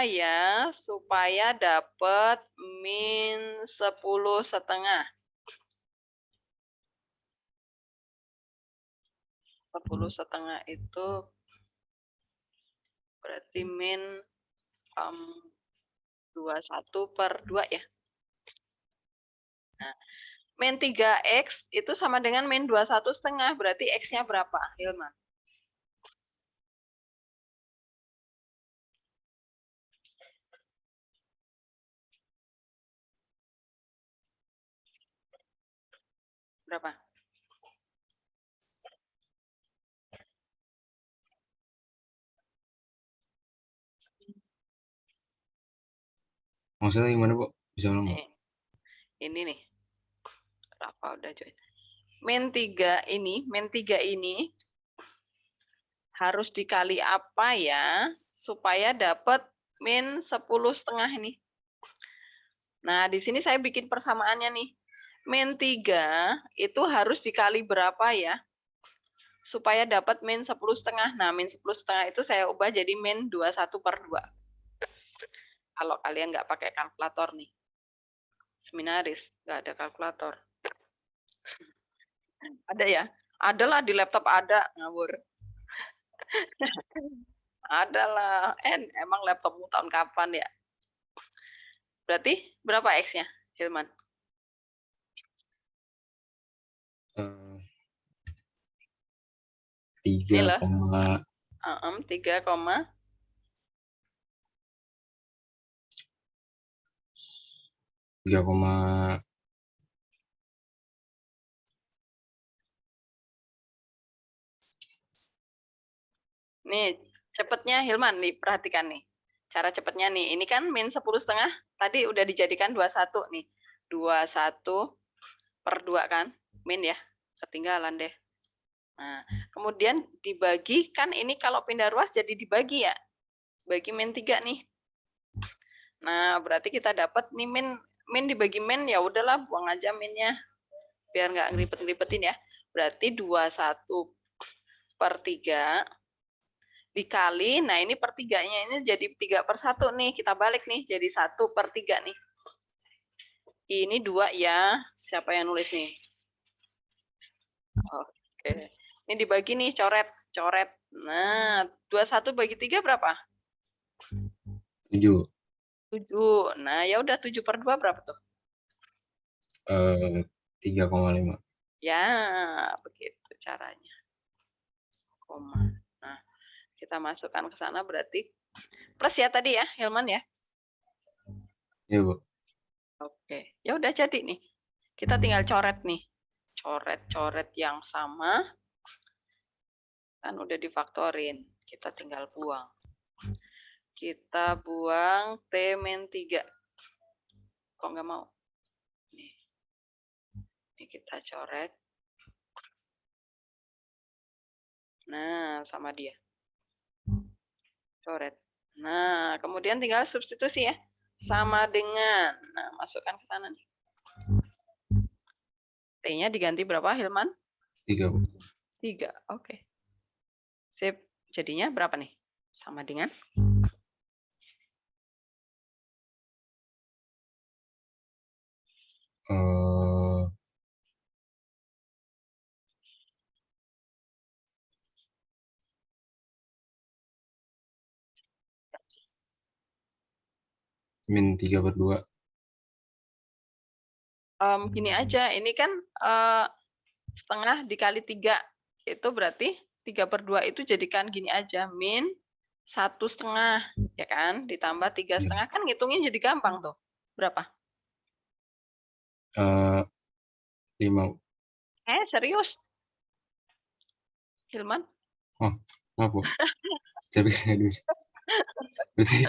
ya supaya dapat min 10,5. 10,5 itu berarti min 21 per 2 ya. Nah, min 3X itu sama dengan min 21,5. Berarti X-nya berapa, Hilman? Berapa? Maksudnya gimana, Bu? Bisa ulang, Bu? Ini nih. Rafa udah join. Min 3 ini harus dikali apa ya supaya dapat min 10,5 ini. Nah, di sini saya bikin persamaannya nih. Min 3 itu harus dikali berapa ya supaya dapat min 10,5. Nah, min 10,5 itu saya ubah jadi min 21 per 2. Kalau kalian nggak pakai kalkulator nih. Seminaris, nggak ada kalkulator. Ada ya? Adalah di laptop ada, ngawur. Adalah. Emang laptopmu tahun kapan ya? Berarti berapa X-nya, Hilman? 3, 3, 3, Nih, cepetnya Hilman nih, perhatikan nih. Cara cepetnya nih, ini kan min 10,5 tadi udah dijadikan 21 nih. 21/2 kan, min ya, ketinggalan deh. Nah, kemudian dibagi, kan ini kalau pindah ruas jadi dibagi ya. Bagi min 3 nih. Nah, berarti kita dapat nih min dibagi min, ya udahlah buang aja minnya. Biar nggak ngelipet-ngelipetin ya. Berarti 21/3 dikali, nah ini per 3-nya ini jadi 3/1 nih, kita balik nih, jadi 1/3 nih. Ini 2 ya, siapa yang nulis nih? Oke, ini dibagi nih, coret. Nah, 21 bagi 3 berapa? 7, 7. Nah, ya udah 7/2 berapa tuh? 3,5. Ya, begitu caranya. Koma. Nah, kita masukkan ke sana berarti plus ya tadi ya, Hilman ya. Iya, Bu. Oke, ya udah jadi nih. Kita tinggal coret nih. Coret-coret yang sama. Kan udah difaktorin. Kita tinggal buang. Kita buang T-3. Kok nggak mau? Nih. Ini kita coret. Nah, sama dia. Coret. Nah, kemudian tinggal substitusi ya. Sama dengan, nah masukkan ke sana nih. T-nya diganti berapa, Hilman? 3, Bu. 3, oke. Sip, jadinya berapa nih? Sama dengan? Min 3/2. Gini aja, ini kan setengah dikali 3, itu berarti 3/2 itu jadikan gini aja, min 1/2, ya kan? Ditambah 3/2, kan ngitungnya jadi gampang tuh. Berapa? 5. Serius? Hilman? Oh, maaf, Bu. Saya pikir dulu. Berarti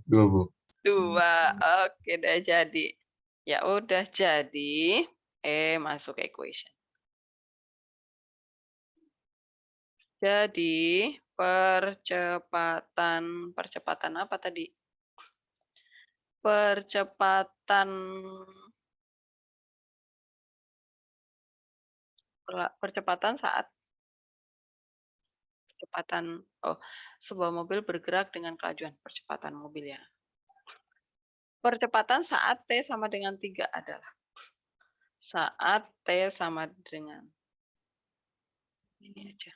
2, Bu. 2, oke udah jadi. Ya udah jadi, masuk equation. Jadi percepatan apa tadi? Percepatan saat sebuah mobil bergerak dengan kelajuan percepatan mobil ya. Percepatan saat T sama dengan 3 adalah saat T sama dengan ini aja.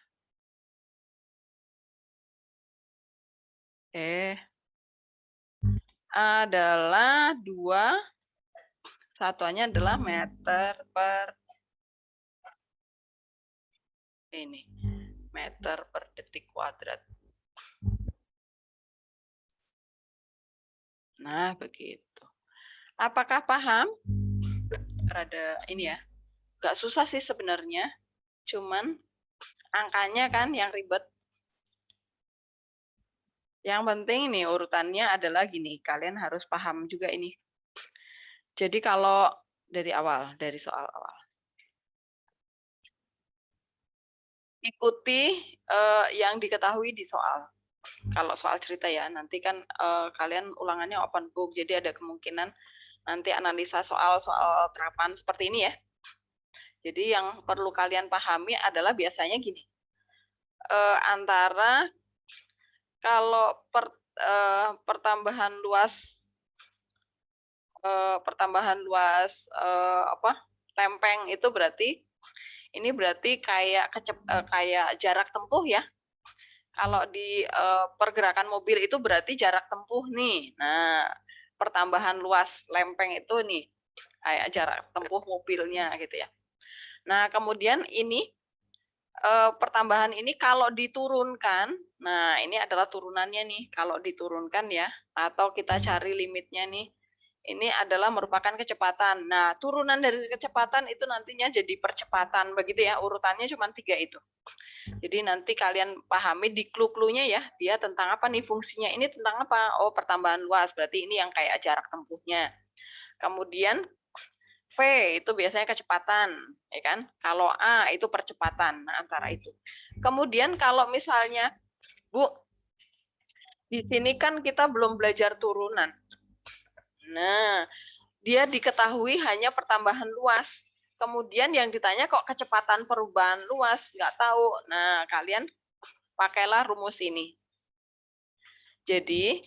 Adalah 2, satuannya adalah meter per detik kuadrat. Nah, begitu. Apakah paham? Rada ini ya. Gak susah sih sebenarnya. Cuman angkanya kan yang ribet. Yang penting nih urutannya adalah gini. Kalian harus paham juga ini. Jadi kalau dari soal awal. Ikuti yang diketahui di soal. Kalau soal cerita ya, nanti kan kalian ulangannya open book, jadi ada kemungkinan nanti analisa soal-soal terapan seperti ini ya. Jadi yang perlu kalian pahami adalah biasanya gini, antara kalau pertambahan luas lempeng itu berarti ini berarti kayak jarak tempuh ya. Kalau di pergerakan mobil itu berarti jarak tempuh nih. Nah, pertambahan luas lempeng itu nih kayak jarak tempuh mobilnya gitu ya. Nah, kemudian ini pertambahan ini kalau diturunkan, nah ini adalah turunannya nih. Kalau diturunkan ya, atau kita cari limitnya nih. ini adalah merupakan kecepatan. Nah, turunan dari kecepatan itu nantinya jadi percepatan, begitu ya, urutannya cuma 3 itu. Jadi nanti kalian pahami di clue-cluenya ya, dia tentang apa nih fungsinya, ini tentang apa? Oh, pertambahan luas, berarti ini yang kayak jarak tempuhnya. Kemudian V itu biasanya kecepatan, ya kan? Kalau A itu percepatan, nah antara itu. Kemudian kalau misalnya, Bu, di sini kan kita belum belajar turunan. Nah, dia diketahui hanya pertambahan luas. Kemudian yang ditanya kok kecepatan perubahan luas, nggak tahu. Nah, kalian pakailah rumus ini. Jadi,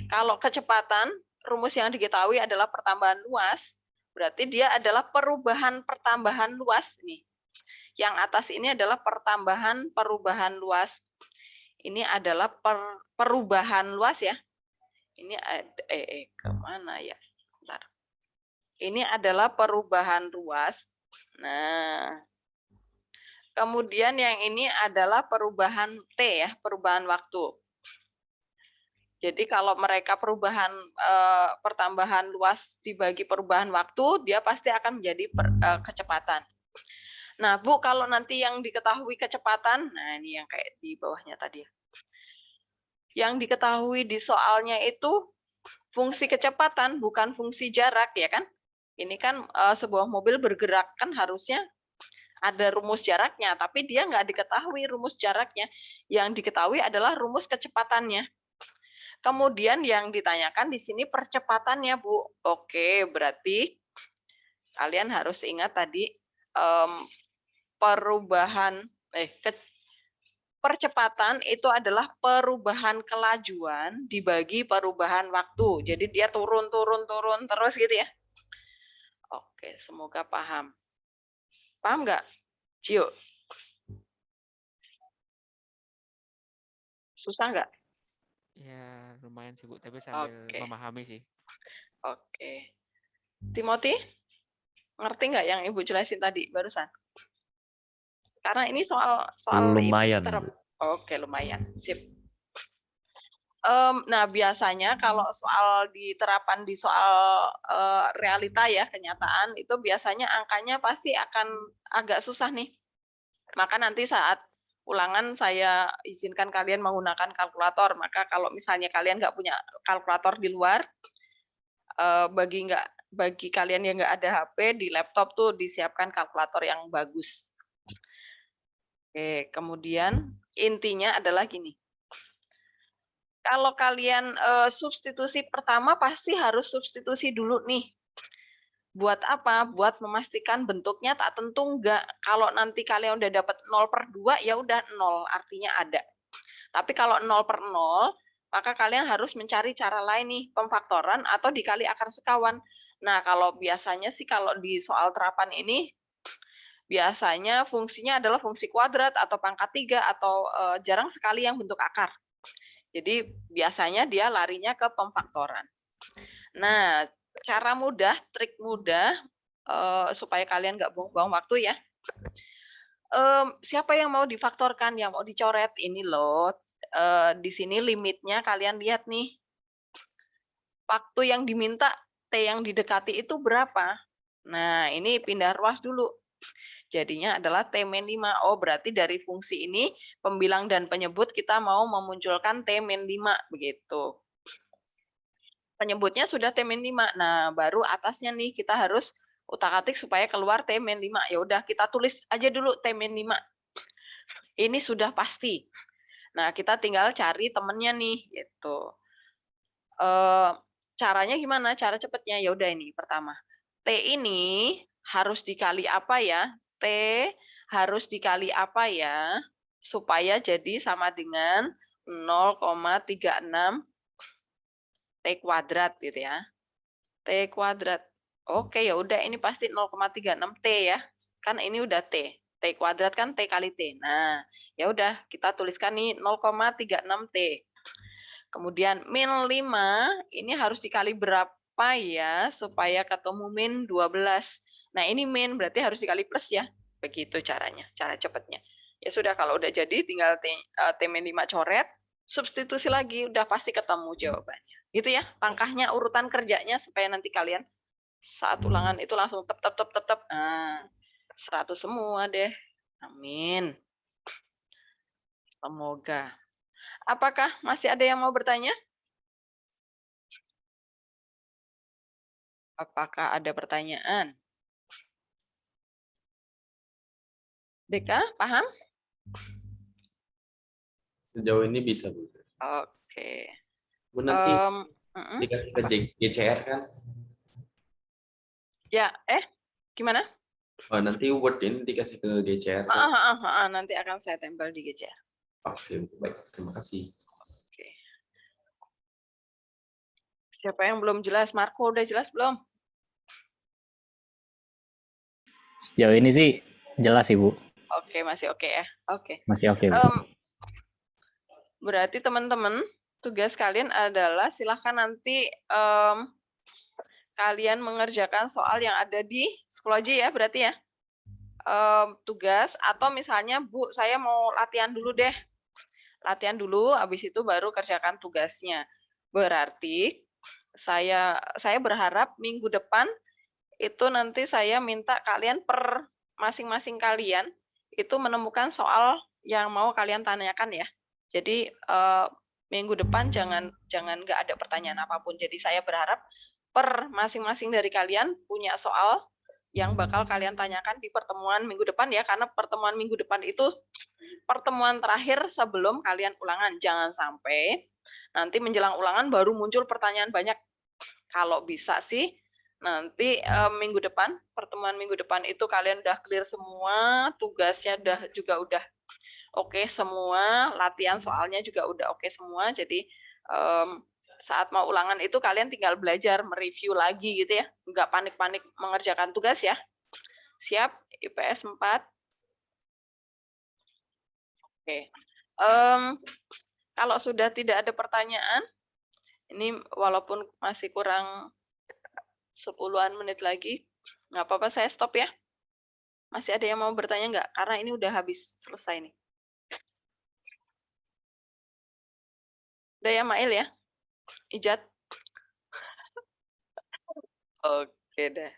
kalau kecepatan, rumus yang diketahui adalah pertambahan luas, berarti dia adalah pertambahan luas nih. Yang atas ini adalah perubahan luas. Ini adalah perubahan luas ya. Ini ada kemana ya? Bentar. Ini adalah perubahan luas. Nah, kemudian yang ini adalah perubahan T ya, perubahan waktu. Jadi kalau mereka pertambahan luas dibagi perubahan waktu, dia pasti akan menjadi kecepatan. Nah, Bu, kalau nanti yang diketahui kecepatan, nah ini yang kayak di bawahnya tadi. Yang diketahui di soalnya itu fungsi kecepatan, bukan fungsi jarak, ya kan? Ini kan sebuah mobil bergerak, kan harusnya ada rumus jaraknya, tapi dia nggak diketahui rumus jaraknya. Yang diketahui adalah rumus kecepatannya. Kemudian yang ditanyakan di sini percepatannya, Bu. Oke, berarti kalian harus ingat tadi percepatan itu adalah perubahan kelajuan dibagi perubahan waktu. Jadi dia turun terus gitu ya. Oke, semoga paham. Paham nggak, Cio? Susah nggak? Ya, lumayan sih, Bu, tapi sambil memahami sih. Oke. Timothy, ngerti nggak yang Ibu jelasin tadi barusan? Karena ini soal lumayan. Oke, lumayan. Sip. Nah, biasanya kalau soal diterapkan di soal realita ya, kenyataan, itu biasanya angkanya pasti akan agak susah nih. Maka nanti saat ulangan saya izinkan kalian menggunakan kalkulator. Maka kalau misalnya kalian nggak punya kalkulator di luar, bagi kalian yang nggak ada HP, di laptop tuh disiapkan kalkulator yang bagus. Oke, kemudian intinya adalah gini. Kalau kalian substitusi pertama pasti harus substitusi dulu nih. Buat apa? Buat memastikan bentuknya tak tentu enggak. Kalau nanti kalian udah dapat 0/2, ya udah 0, artinya ada. Tapi kalau 0/0, maka kalian harus mencari cara lain nih, pemfaktoran atau dikali akar sekawan. Nah, kalau biasanya sih kalau di soal terapan ini, biasanya fungsinya adalah fungsi kuadrat atau pangkat 3 atau jarang sekali yang bentuk akar. Jadi biasanya dia larinya ke pemfaktoran. Nah, cara mudah, trik mudah supaya kalian nggak buang-buang waktu ya. Siapa yang mau difaktorkan, yang mau dicoret? Ini loh, di sini limitnya kalian lihat nih. Waktu yang diminta, T yang didekati itu berapa? Nah, ini pindah ruas dulu. Jadinya adalah T-5. Oh, berarti dari fungsi ini, pembilang dan penyebut kita mau memunculkan T-5, begitu. Penyebutnya sudah T-5. Nah, baru atasnya nih kita harus utak-atik supaya keluar T-5. Ya udah, kita tulis aja dulu T-5. Ini sudah pasti. Nah, kita tinggal cari temennya nih, gitu. Caranya gimana? Cara cepatnya ya udah ini pertama. T ini harus dikali apa ya? T harus dikali apa ya? Supaya jadi sama dengan 0,36 T kuadrat gitu ya. T kuadrat. Oke, ya udah ini pasti 0,36 T ya. Kan ini udah T. T kuadrat kan T kali T. Nah, ya udah kita tuliskan nih 0,36 T. Kemudian min 5 ini harus dikali berapa ya supaya ketemu min 12. Nah, ini min berarti harus dikali plus ya. Begitu caranya, cara cepatnya. Ya sudah, kalau udah jadi tinggal T-5 coret. substitusi lagi, udah pasti ketemu jawabannya. Gitu ya, langkahnya, urutan kerjanya supaya nanti kalian saat ulangan itu langsung tep. Nah, 100 semua deh. Amin. Semoga. Apakah masih ada yang mau bertanya? Apakah ada pertanyaan? Deka, paham? Sejauh ini bisa, Bu. Oke. Bu, nanti Mm-mm. dikasih ke GCR kan? Ya, gimana? Oh, nanti Word ini dikasih ke GCR kan? Nanti akan saya tempel di GCR. Oke, baik. Terima kasih. Oke. Siapa yang belum jelas? Marco udah jelas belum? Sejauh ini sih jelas, Ibu. Oke, masih oke ya. Oke. Masih oke, Bu. Berarti teman-teman, tugas kalian adalah silahkan nanti kalian mengerjakan soal yang ada di Schoology ya, berarti ya. Tugas, atau misalnya, Bu, saya mau latihan dulu deh. Latihan dulu, habis itu baru kerjakan tugasnya. Berarti saya berharap minggu depan itu nanti saya minta kalian per masing-masing kalian itu menemukan soal yang mau kalian tanyakan ya. Jadi minggu depan jangan nggak ada pertanyaan apapun. Jadi saya berharap per masing-masing dari kalian punya soal yang bakal kalian tanyakan di pertemuan minggu depan ya, karena pertemuan minggu depan itu pertemuan terakhir sebelum kalian ulangan. Jangan sampai nanti menjelang ulangan baru muncul pertanyaan banyak. Kalau bisa sih nanti minggu depan, pertemuan minggu depan itu kalian udah clear semua, tugasnya juga udah oke semua, latihan soalnya juga udah oke semua. Jadi saat mau ulangan itu kalian tinggal belajar, mereview lagi gitu ya. Nggak panik-panik mengerjakan tugas ya. Siap? IPS 4. Oke. Kalau sudah tidak ada pertanyaan, ini walaupun masih kurang 10-an menit lagi, nggak apa-apa saya stop ya. Masih ada yang mau bertanya nggak? Karena ini udah habis selesai nih. Udah ya, Mail ya? Ijat? Oke deh.